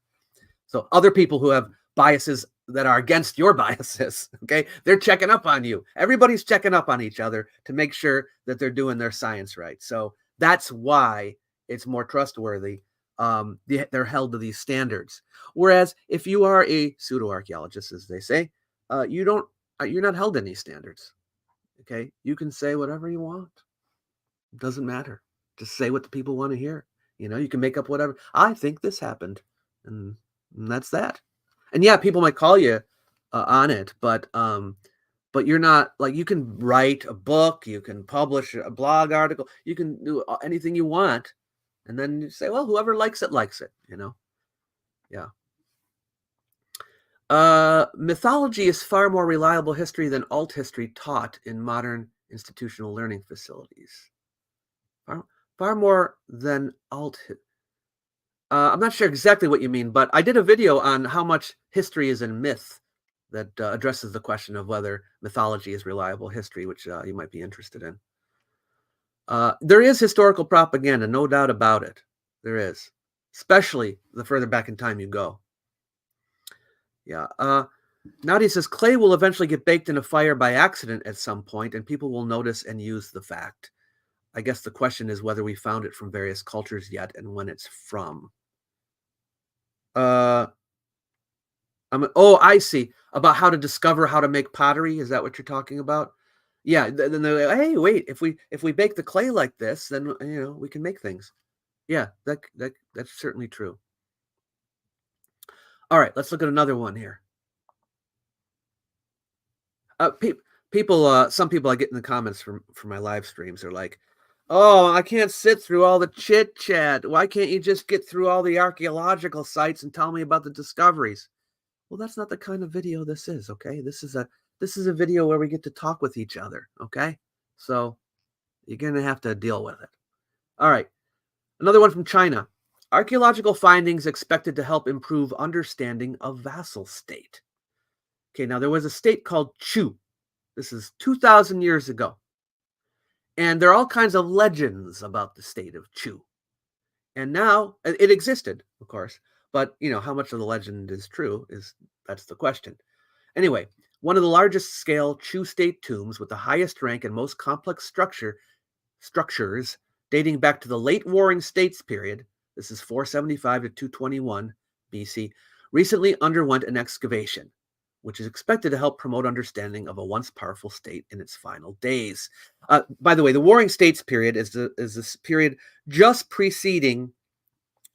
So other people who have biases that are against your biases, okay, they're checking up on you. Everybody's checking up on each other to make sure that they're doing their science right. So that's why it's more trustworthy. They're held to these standards. Whereas if you are a pseudo-archaeologist, as they say, you're not held to any standards. Okay, you can say whatever you want. It doesn't matter. Just say what the people want to hear. You can make up whatever. I think this happened, and that's that. And yeah, people might call you on it, but you're not, like, you can write a book, you can publish a blog article, you can do anything you want, and then you say, well, whoever likes it, likes it, Yeah. Mythology is far more reliable history than alt history taught in modern institutional learning facilities. Far, far more than I'm not sure exactly what you mean, but I did a video on how much history is in myth that addresses the question of whether mythology is reliable history, which you might be interested in. There is historical propaganda, no doubt about it. There is, especially the further back in time you go. Yeah. Nadia says clay will eventually get baked in a fire by accident at some point, and people will notice and use the fact. I guess the question is whether we found it from various cultures yet and when it's from. Oh, I see. About how to discover how to make pottery. Is that what you're talking about? Yeah. Then they're like, hey, wait. If we bake the clay like this, then we can make things. Yeah, that's certainly true. All right, let's look at another one here. Some people I get in the comments from my live streams are like, "Oh, I can't sit through all the chit chat. Why can't you just get through all the archaeological sites and tell me about the discoveries?" Well, that's not the kind of video this is. Okay, this is a video where we get to talk with each other. Okay, so you're gonna have to deal with it. All right, another one from China. Archaeological findings expected to help improve understanding of vassal state. Okay, now there was a state called Chu. This is 2,000 years ago. And there are all kinds of legends about the state of Chu. And now it existed, of course, but how much of the legend is true that's the question. Anyway, one of the largest scale Chu state tombs with the highest rank and most complex structures dating back to the late Warring States period, this is 475 to 221 BC, recently underwent an excavation, which is expected to help promote understanding of a once powerful state in its final days. By the way, the Warring States period is this period just preceding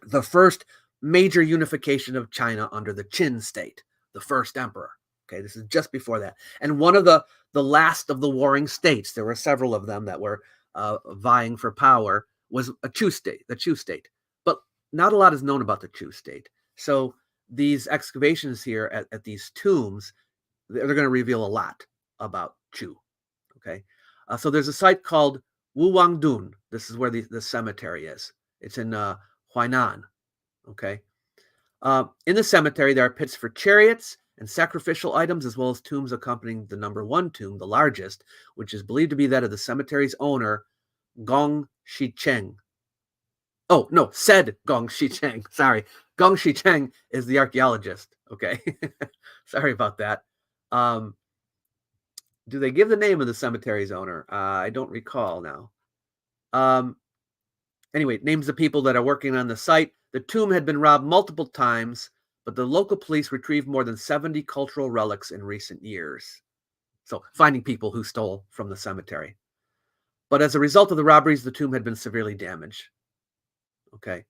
the first major unification of China under the Qin state, the first emperor. Okay, this is just before that. And one of the last of the warring states, there were several of them that were vying for power, was a Chu state, the Chu state. But not a lot is known about the Chu state. So these excavations here at these tombs, they're going to reveal a lot about Chu. Okay, so there's a site called Wuwangdun. This is where the cemetery is. It's in Huainan. Okay, in the cemetery there are pits for chariots and sacrificial items, as well as tombs accompanying the number 1 tomb, the largest, which is believed to be that of the cemetery's owner, Gong Shicheng. Oh, no, said Gong Shicheng. Sorry. Gong Shicheng is the archaeologist. Okay. Sorry about that. Do they give the name of the cemetery's owner? I don't recall now. Anyway, names the people that are working on the site. The tomb had been robbed multiple times, but the local police retrieved more than 70 cultural relics in recent years. So, finding people who stole from the cemetery. But as a result of the robberies, the tomb had been severely damaged. Okay.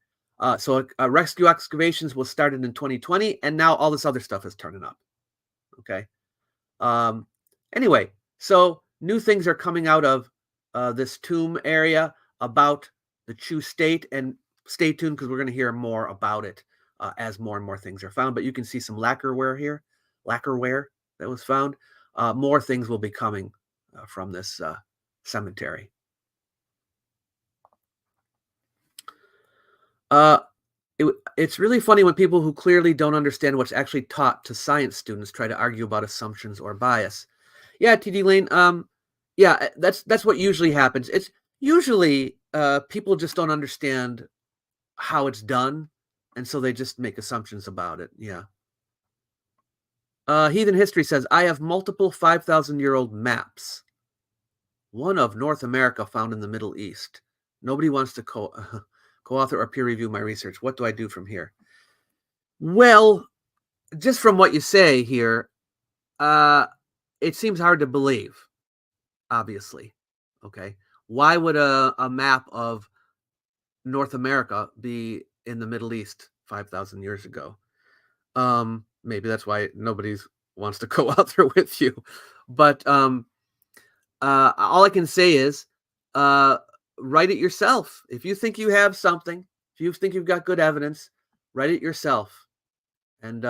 So rescue excavations was started in 2020, and now all this other stuff is turning up. Okay. Anyway, so new things are coming out of this tomb area about the Chu state, and stay tuned because we're going to hear more about it as more and more things are found. But you can see some lacquerware here, lacquerware that was found. More things will be coming from this cemetery. It's really funny when people who clearly don't understand what's actually taught to science students try to argue about assumptions or bias. Yeah, TD Lane. Yeah, that's what usually happens. It's usually people just don't understand how it's done, and so they just make assumptions about it. Yeah. Heathen History says, I have multiple 5,000-year-old maps. One of North America found in the Middle East. Nobody wants to co-author or peer review my research. What do I do from here? Well, just from what you say here, it seems hard to believe, obviously. Okay. Why would a map of North America be in the Middle East 5,000 years ago? Maybe that's why nobody wants to co-author with you. But all I can say is write it yourself. If you think you have something, if you think you've got good evidence, write it yourself. And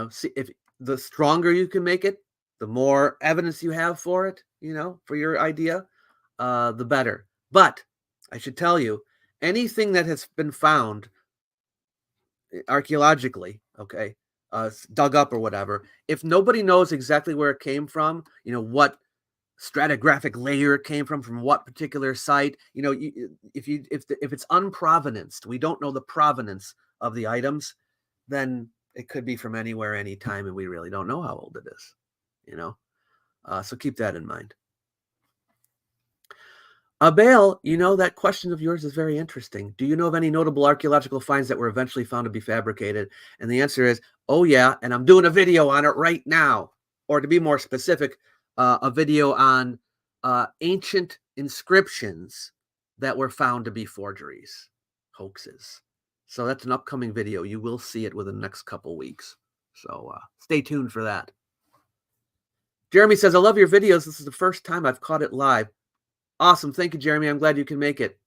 see if the stronger you can make it, the more evidence you have for it, for your idea, the better. But I should tell you, anything that has been found archaeologically, okay, dug up or whatever, if nobody knows exactly where it came from, what stratigraphic layer it came from what particular site, if it's unprovenanced, we don't know the provenance of the items, then it could be from anywhere, anytime, and we really don't know how old it is, so keep that in mind. Abel, that question of yours is very interesting. Do you know of any notable archaeological finds that were eventually found to be fabricated? And the answer is, oh yeah, and I'm doing a video on it right now. Or to be more specific, a video on ancient inscriptions that were found to be forgeries, hoaxes. So that's an upcoming video. You will see it within the next couple weeks. So stay tuned for that. Jeremy says, I love your videos. This is the first time I've caught it live. Awesome. Thank you, Jeremy. I'm glad you can make it.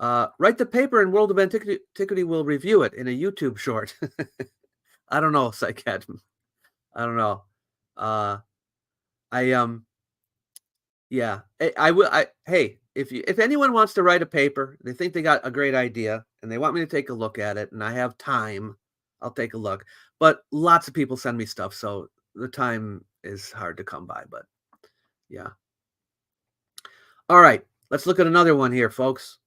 Write the paper and World of Antiquity will review it in a YouTube short. I don't know, Psycad. I don't know. Yeah. Hey, if anyone wants to write a paper, they think they got a great idea and they want me to take a look at it and I have time, I'll take a look. But lots of people send me stuff, so the time is hard to come by, but yeah. All right, let's look at another one here, folks.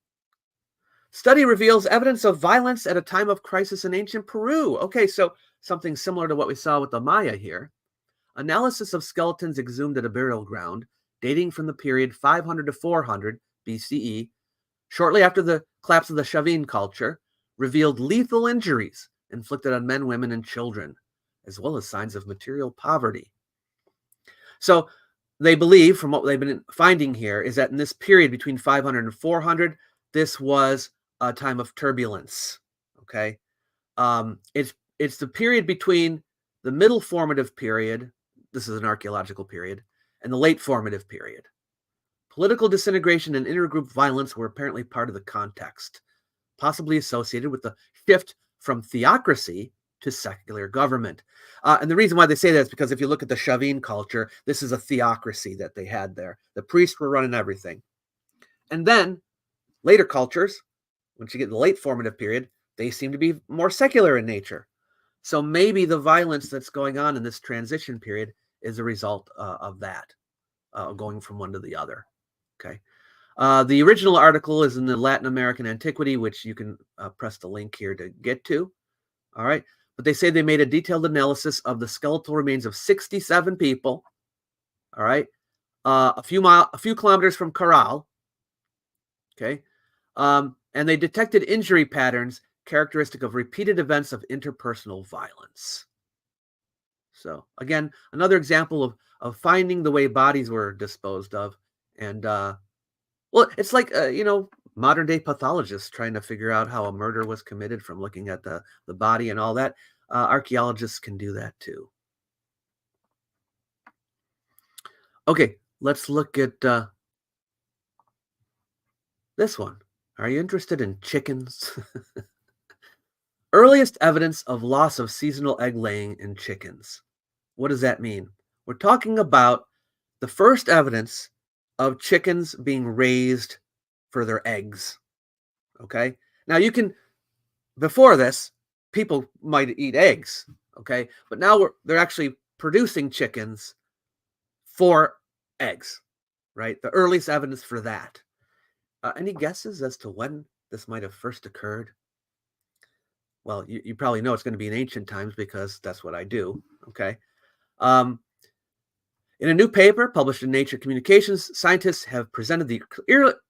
Study reveals evidence of violence at a time of crisis in ancient Peru. Okay, so something similar to what we saw with the Maya here. Analysis of skeletons exhumed at a burial ground dating from the period 500 to 400 BCE, shortly after the collapse of the Chavin culture, revealed lethal injuries inflicted on men, women, and children, as well as signs of material poverty. So they believe, from what they've been finding here, is that in this period between 500 and 400, this was a time of turbulence. Okay, it's the period between the middle formative period. This is an archaeological period, and the late formative period. Political disintegration and intergroup violence were apparently part of the context, possibly associated with the shift from theocracy to secular government. And the reason why they say that is because if you look at the Chavin culture, this is a theocracy that they had there. The priests were running everything. And then later cultures, once you get in the late formative period, they seem to be more secular in nature. So maybe the violence that's going on in this transition period is a result of that, going from one to the other. Okay. The original article is in the Latin American Antiquity, which you can press the link here to get to. All right. But they say they made a detailed analysis of the skeletal remains of 67 people. All right. A few kilometers from Caral. Okay. And they detected injury patterns characteristic of repeated events of interpersonal violence. So again, another example of finding the way bodies were disposed of. And well, it's like modern day pathologists trying to figure out how a murder was committed from looking at the body and all that. Archaeologists can do that too. Okay, let's look at this one. Are you interested in chickens? Earliest evidence of loss of seasonal egg laying in chickens. What does that mean? We're talking about the first evidence of chickens being raised for their eggs. Okay. Now before this, people might eat eggs. Okay. But now they're actually producing chickens for eggs, right? The earliest evidence for that. Any guesses as to when this might have first occurred? Well, you probably know it's going to be in ancient times because that's what I do. Okay. In a new paper published in Nature Communications, scientists have presented the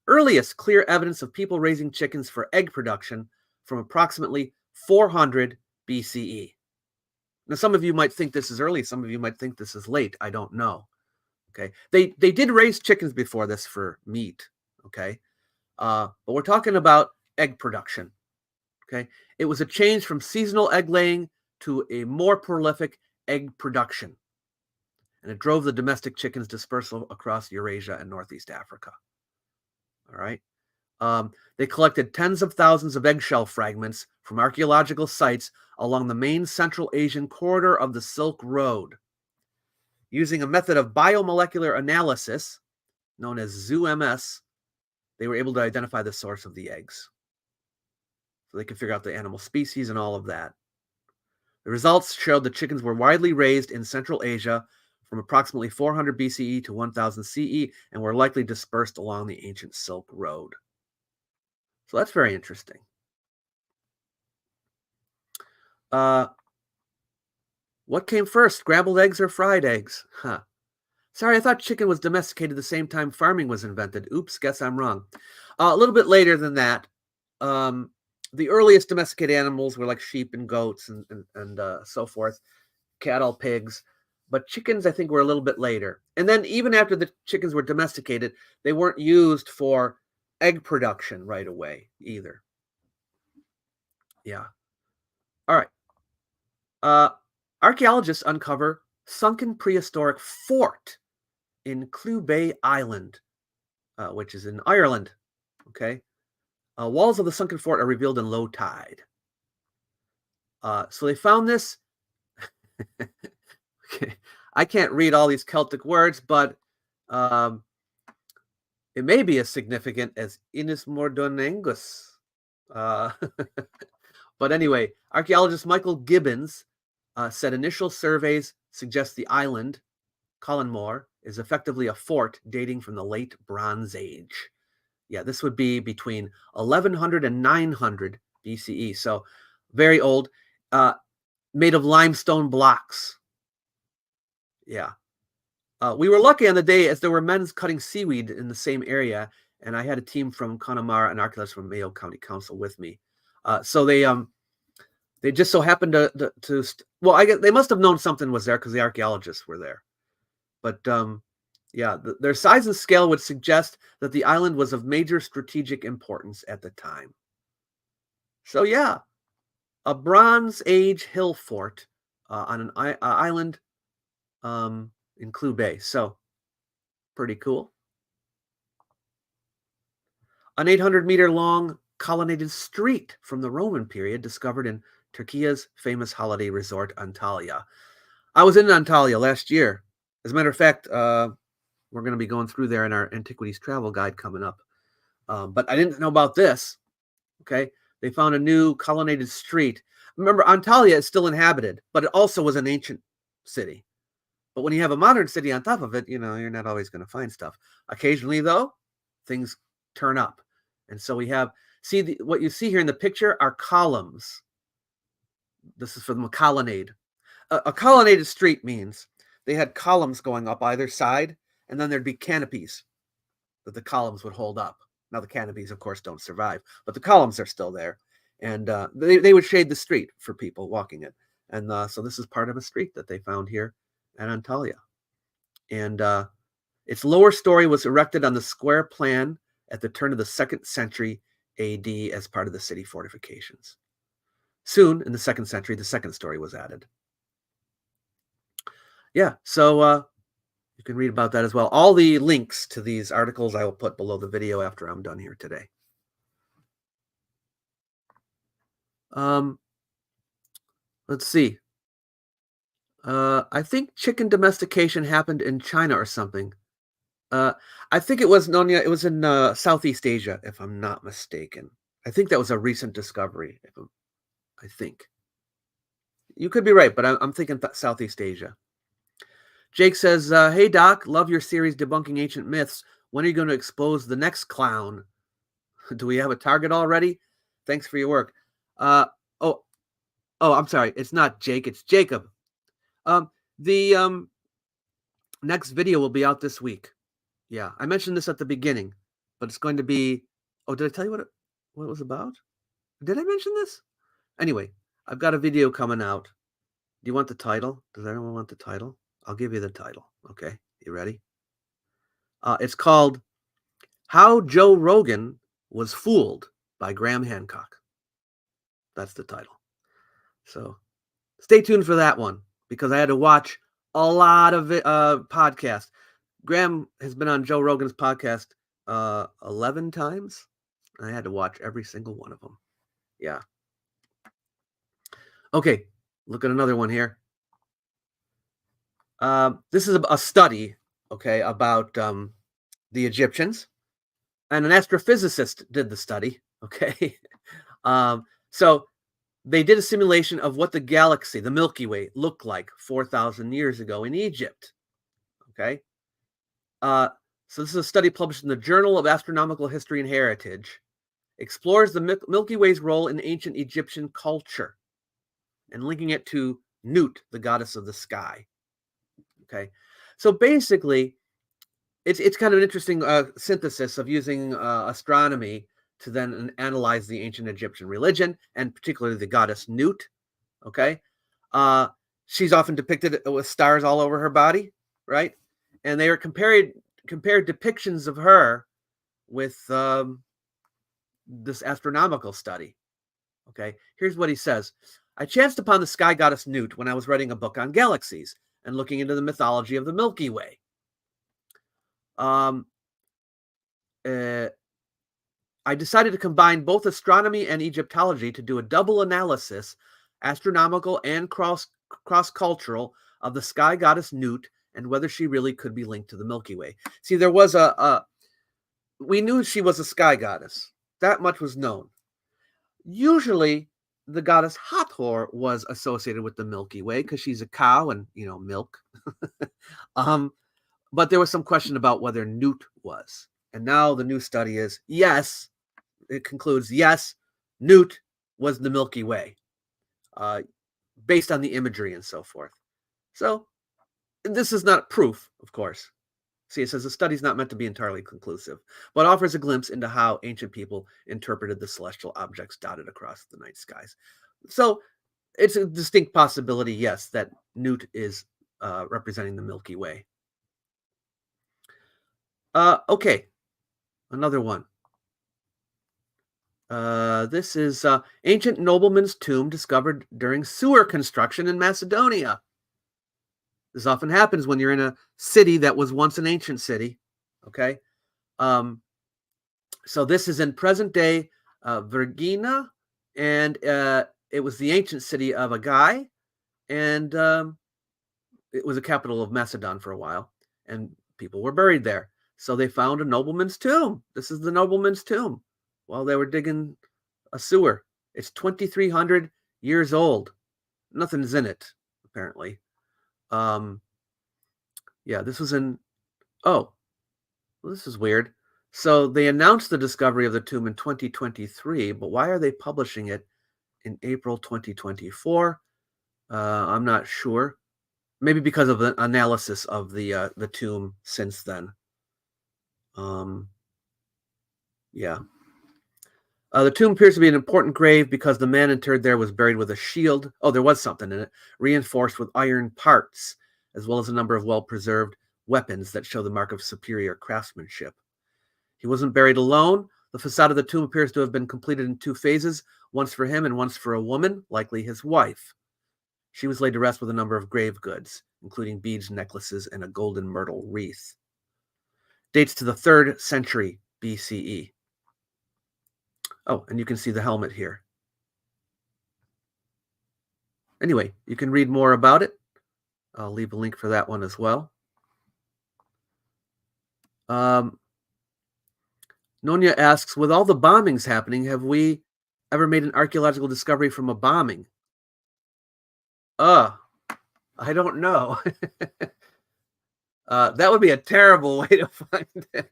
earliest clear evidence of people raising chickens for egg production from approximately 400 BCE. Now, some of you might think this is early. Some of you might think this is late. I don't know. Okay. They did raise chickens before this for meat. Okay. But we're talking about egg production. Okay. It was a change from seasonal egg laying to a more prolific egg production. And it drove the domestic chickens' dispersal across Eurasia and Northeast Africa. All right. They collected tens of thousands of eggshell fragments from archaeological sites along the main Central Asian corridor of the Silk Road. Using a method of biomolecular analysis known as ZooMS, they were able to identify the source of the eggs. So they could figure out the animal species and all of that. The results showed the chickens were widely raised in Central Asia from approximately 400 BCE to 1000 CE and were likely dispersed along the ancient Silk Road. So that's very interesting. What came first, scrambled eggs or fried eggs? Huh. Sorry, I thought chicken was domesticated the same time farming was invented. Oops, guess I'm wrong. A little bit later than that. The earliest domesticated animals were like sheep and goats and so forth, cattle, pigs. But chickens, I think, were a little bit later. And then even after the chickens were domesticated, they weren't used for egg production right away either. Yeah. All right. Archaeologists uncover sunken prehistoric fort in Clew Island, which is in Ireland. Okay. Walls of the sunken fort are revealed in low tide. So they found this. Okay. I can't read all these Celtic words, but it may be as significant as Innis Mordonangus. But anyway, archaeologist Michael Gibbons said initial surveys suggest the island, Collinmore, is effectively a fort dating from the late Bronze Age. Yeah, this would be between 1100 and 900 BCE, so very old, made of limestone blocks. Yeah. We were lucky on the day as there were men cutting seaweed in the same area, and I had a team from Connemara and archaeologists from Mayo County Council with me. So they just so happened to well, I guess they must have known something was there because the archaeologists were there. But yeah, their size and scale would suggest that the island was of major strategic importance at the time. So yeah, a Bronze Age hill fort on an island in Clew Bay. So pretty cool. An 800-meter long colonnaded street from the Roman period discovered in Turkey's famous holiday resort, Antalya. I was in Antalya last year. As a matter of fact, we're going to be going through there in our Antiquities travel guide coming up. But I didn't know about this. Okay. They found a new colonnaded street. Remember, Antalya is still inhabited, but it also was an ancient city. But when you have a modern city on top of it, you're not always going to find stuff. Occasionally, though, things turn up. And so we have, what you see here in the picture are columns. This is from the colonnade. A colonnaded street means they had columns going up either side, and then there'd be canopies that the columns would hold up. Now, the canopies, of course, don't survive, but the columns are still there. And they would shade the street for people walking it. And so this is part of a street that they found here at Antalya. And its lower story was erected on the square plan at the turn of the 2nd century AD as part of the city fortifications. Soon, in the 2nd century, the 2nd story was added. Yeah, so you can read about that as well. All the links to these articles I will put below the video after I'm done here today. Let's see. I think chicken domestication happened in China or something. I think it was Nonya. It was in Southeast Asia, if I'm not mistaken. I think that was a recent discovery. I think you could be right, but I'm thinking Southeast Asia. Jake says, "Hey Doc, love your series debunking ancient myths. When are you going to expose the next clown? Do we have a target already? Thanks for your work." I'm sorry. It's not Jake. It's Jacob. The next video will be out this week. Yeah, I mentioned this at the beginning, but it's going to be. Oh, did I tell you what it was about? Did I mention this? Anyway, I've got a video coming out. Do you want the title? Does anyone want the title? I'll give you the title. Okay, you ready? It's called "How Joe Rogan Was Fooled by Graham Hancock." That's the title. So stay tuned for that one because I had to watch a lot of podcasts. Graham has been on Joe Rogan's podcast 11 times. I had to watch every single one of them. Yeah. Okay, look at another one here. This is a study, okay, about the Egyptians, and an astrophysicist did the study. Okay, so they did a simulation of what the galaxy, the Milky Way, looked like 4,000 years ago in Egypt. Okay, so this is a study published in the Journal of Astronomical History and Heritage. Explores the Milky Way's role in ancient Egyptian culture, and linking it to Nut, the goddess of the sky. Okay, so basically, it's kind of an interesting synthesis of using astronomy to then analyze the ancient Egyptian religion, and particularly the goddess Nut. Okay, she's often depicted with stars all over her body, right? And they are compared depictions of her with this astronomical study. Okay, here's what he says. I chanced upon the sky goddess Nut when I was writing a book on galaxies and looking into the mythology of the Milky Way. I decided to combine both astronomy and Egyptology to do a double analysis, astronomical and cross-cultural, of the sky goddess Nut and whether she really could be linked to the Milky Way. See, there was we knew she was a sky goddess. That much was known. Usually, the goddess Hathor was associated with the Milky Way because she's a cow and, milk. But there was some question about whether Nut was. And now the new study is, yes, it concludes, yes, Nut was the Milky Way, based on the imagery and so forth. So this is not proof, of course. See, it says the study is not meant to be entirely conclusive, but offers a glimpse into how ancient people interpreted the celestial objects dotted across the night skies. So it's a distinct possibility, yes, that Nut is representing the Milky Way. Okay, another one. This is ancient nobleman's tomb discovered during sewer construction in Macedonia. This often happens when you're in a city that was once an ancient city. Okay, so this is in present-day Vergina, and it was the ancient city of a guy, and it was a capital of Macedon for a while, and people were buried there. So they found a nobleman's tomb. This is the nobleman's tomb while they were digging a sewer. It's 2,300 years old. Nothing's in it, apparently. Yeah, this was in, well, this is weird. So they announced the discovery of the tomb in 2023, but why are they publishing it in April 2024? I'm not sure. Maybe because of the analysis of the tomb since then. Yeah. The tomb appears to be an important grave because the man interred there was buried with a shield. Oh, there was something in it, reinforced with iron parts, as well as a number of well-preserved weapons that show the mark of superior craftsmanship. He wasn't buried alone. The facade of the tomb appears to have been completed in 2 phases, once for him and once for a woman, likely his wife. She was laid to rest with a number of grave goods, including beads, necklaces, and a golden myrtle wreath. Dates to the 3rd century BCE. Oh, and you can see the helmet here. Anyway, you can read more about it. I'll leave a link for that one as well. Nonya asks, with all the bombings happening, have we ever made an archaeological discovery from a bombing? I don't know. That would be a terrible way to find it.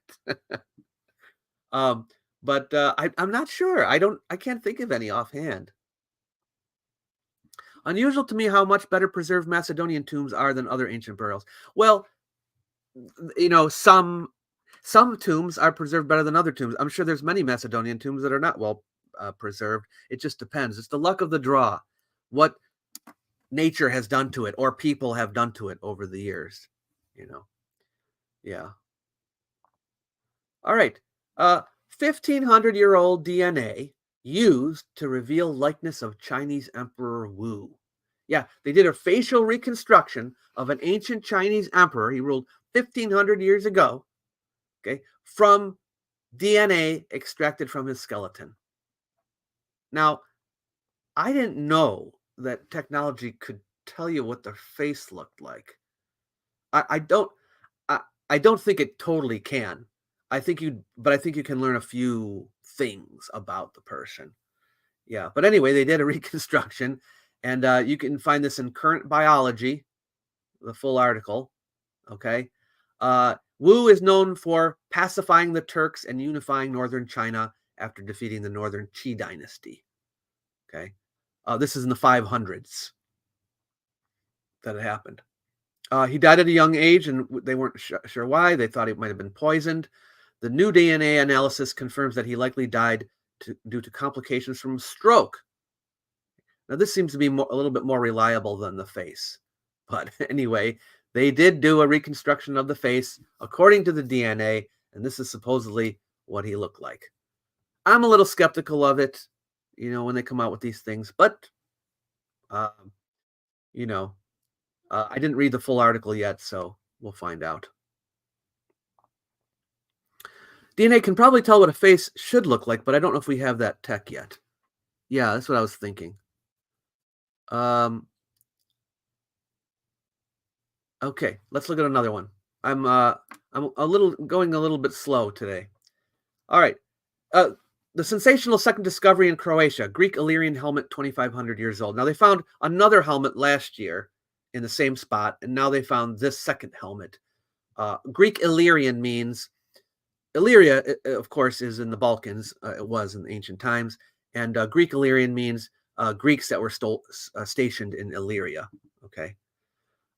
But I'm not sure. I can't think of any offhand. Unusual to me how much better preserved Macedonian tombs are than other ancient burials. Well, some tombs are preserved better than other tombs. I'm sure there's many Macedonian tombs that are not well preserved. It just depends. It's the luck of the draw, what nature has done to it or people have done to it over the years. Yeah. All right. 1,500-year-old DNA used to reveal likeness of Chinese Emperor Wu. Yeah, they did a facial reconstruction of an ancient Chinese emperor. He ruled 1,500 years ago, okay, from DNA extracted from his skeleton. Now, I didn't know that technology could tell you what their face looked like. I don't I don't think it totally can. But I think you can learn a few things about the person. Yeah, but anyway, they did a reconstruction, and you can find this in Current Biology, the full article. Okay, Wu is known for pacifying the Turks and unifying northern China after defeating the northern Qi dynasty. Okay, this is in the 500s that it happened. He died at a young age, and they weren't sure why. They thought he might have been poisoned. The new DNA analysis confirms that he likely died due to complications from stroke. Now, this seems to be a little bit more reliable than the face. But anyway, they did do a reconstruction of the face according to the DNA, and this is supposedly what he looked like. I'm a little skeptical of it, when they come out with these things, but, I didn't read the full article yet, so we'll find out. DNA can probably tell what a face should look like, but I don't know if we have that tech yet. Yeah, that's what I was thinking. Okay, let's look at another one. I'm going a little bit slow today. All right. The sensational second discovery in Croatia, Greek Illyrian helmet, 2,500 years old. Now, they found another helmet last year in the same spot, and now they found this second helmet. Greek Illyrian means, Illyria, of course, is in the Balkans. It was in ancient times. And Greek Illyrian means Greeks that were stationed in Illyria. Okay.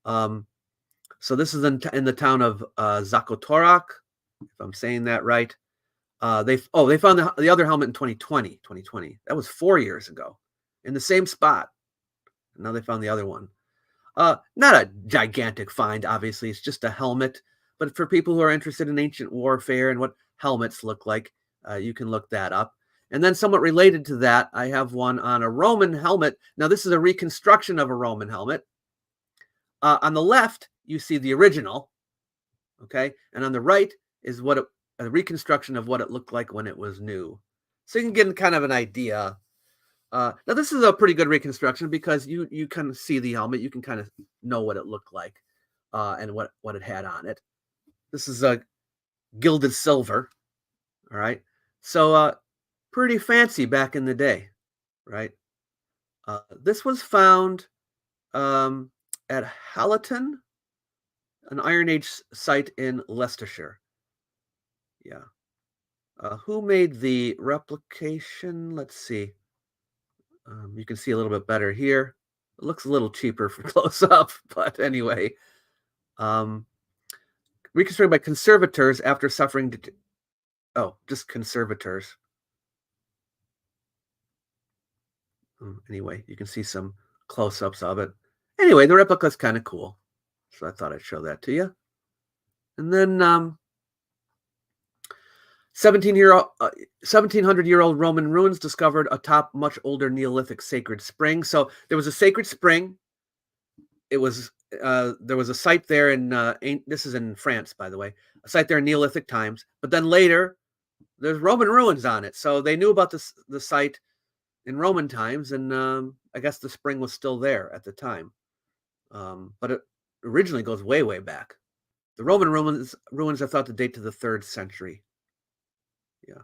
So this is in the town of Zakotorak, if I'm saying that right. They found the other helmet in 2020. That was 4 years ago, in the same spot. And now they found the other one. Not a gigantic find, obviously. It's just a helmet. But for people who are interested in ancient warfare and what helmets look like, you can look that up. And then somewhat related to that, I have one on a Roman helmet. Now, this is a reconstruction of a Roman helmet. On the left, you see the original, okay? And on the right is a reconstruction of what it looked like when it was new. So you can get kind of an idea. Now, this is a pretty good reconstruction because you kind of see the helmet. You can kind of know what it looked like and what it had on it. This is a gilded silver, all right? So pretty fancy back in the day, right? This was found at Hallerton, an Iron Age site in Leicestershire. Yeah. Who made the replication? Let's see. You can see a little bit better here. It looks a little cheaper for close up, but anyway. Reconstructed by conservators after suffering. Just conservators. Anyway, you can see some close-ups of it. Anyway, the replica is kind of cool. So I thought I'd show that to you. And then 1,700-year-old Roman ruins discovered atop much older Neolithic sacred spring. So there was a sacred spring. It was there was a site there in this is in France, by the way, a site there in Neolithic times. But then later, there's Roman ruins on it. So they knew about the site in Roman times, and I guess the spring was still there at the time. But it originally goes way, way back. The Roman ruins are thought to date to the 3rd century. Yeah.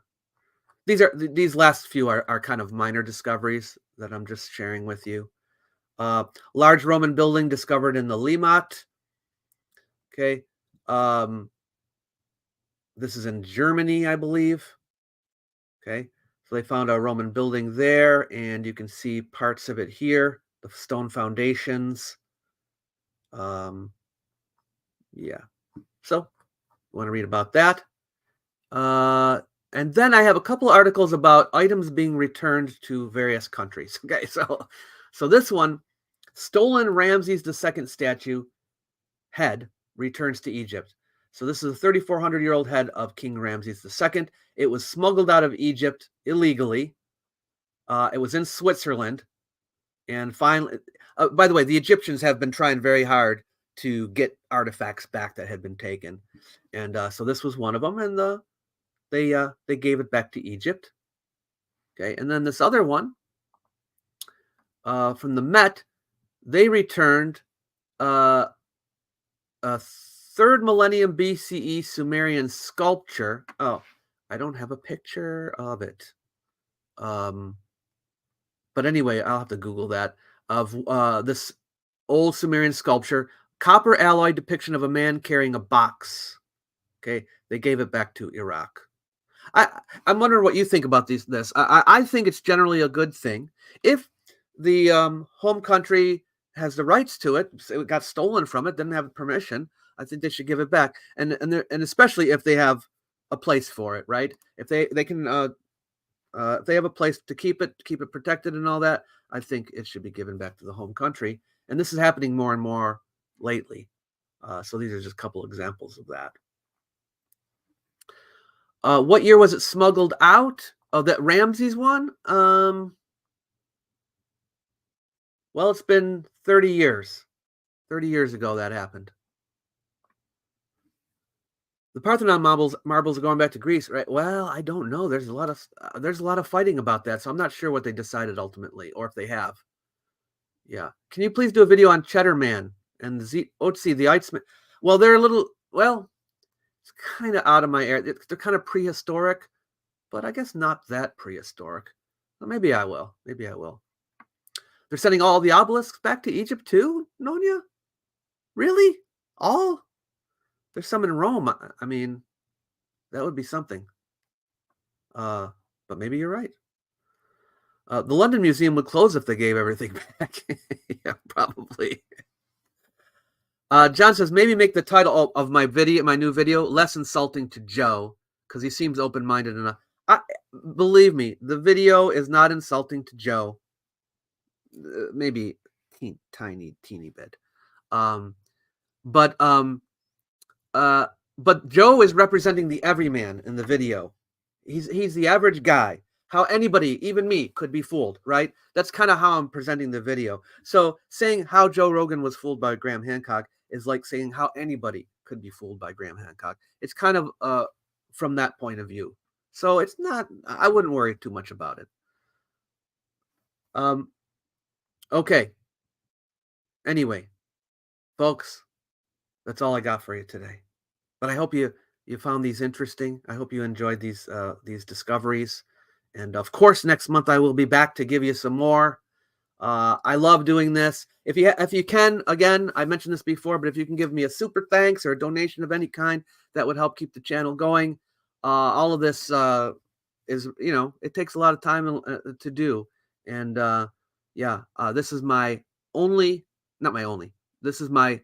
These last few are kind of minor discoveries that I'm just sharing with you. Large Roman building discovered in the Limmat. Okay. This is in Germany, I believe. Okay. So they found a Roman building there, and you can see parts of it here, the stone foundations. Yeah. So, you want to read about that? And then I have a couple articles about items being returned to various countries. Okay, so this one, stolen Ramses II statue head returns to Egypt. So this is a 3,400-year-old head of King Ramses II. It was smuggled out of Egypt illegally. It was in Switzerland. And finally, by the way, the Egyptians have been trying very hard to get artifacts back that had been taken. And so this was one of them. And they gave it back to Egypt. Okay, and then this other one from the Met, they returned a 3rd millennium BCE Sumerian sculpture. Oh, I don't have a picture of it. But anyway, I'll have to Google that, of this old Sumerian sculpture, copper alloy depiction of a man carrying a box. Okay, they gave it back to Iraq. I'm wondering what you think about this. I think it's generally a good thing. If the home country has the rights to it, it got stolen from it, didn't have permission, I think they should give it back. And especially if they have a place for it, right? If they can if they have a place to keep it protected and all that, I think it should be given back to the home country. And this is happening more and more lately. So these are just a couple examples of that. What year was it smuggled out? Oh, that Ramses one? Well, it's been 30 years. 30 years ago that happened. The Parthenon marbles are going back to Greece, right? Well, I don't know. There's a lot of fighting about that, so I'm not sure what they decided ultimately, or if they have. Yeah. Can you please do a video on Cheddar Man and the Otzi, the Eitzman? Well, they're a little, well, it's kind of out of my area. They're kind of prehistoric, but I guess not that prehistoric. Well, maybe I will. Maybe I will. They're sending all the obelisks back to Egypt too, Nonia? Really? All? There's some in Rome. I mean, that would be something. But maybe you're right. The London Museum would close if they gave everything back. Yeah, probably. John says, maybe make the title of my new video, less insulting to Joe, because he seems open-minded enough. Believe me, the video is not insulting to Joe. Maybe teeny bit. But Joe is representing the everyman in the video. He's the average guy. How anybody, even me, could be fooled, right? That's kind of how I'm presenting the video. So saying how Joe Rogan was fooled by Graham Hancock is like saying how anybody could be fooled by Graham Hancock. It's kind of from that point of view. So it's not, I wouldn't worry too much about it. Okay. Anyway, folks, that's all I got for you today. But I hope you found these interesting. I hope you enjoyed these discoveries. And of course, next month I will be back to give you some more. I love doing this. If you can, again, I mentioned this before, but if you can give me a super thanks or a donation of any kind, that would help keep the channel going. All of this is, it takes a lot of time to do. And yeah, this is my only, not my only, this is my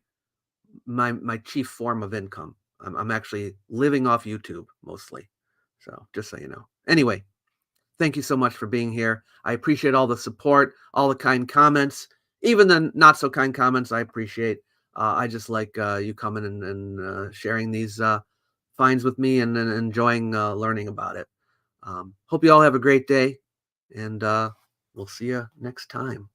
chief form of income. I'm actually living off YouTube mostly. So just so you know. Anyway, thank you so much for being here. I appreciate all the support, all the kind comments, even the not so kind comments I appreciate. I just like you coming and sharing these finds with me and enjoying learning about it. Hope you all have a great day, and we'll see you next time.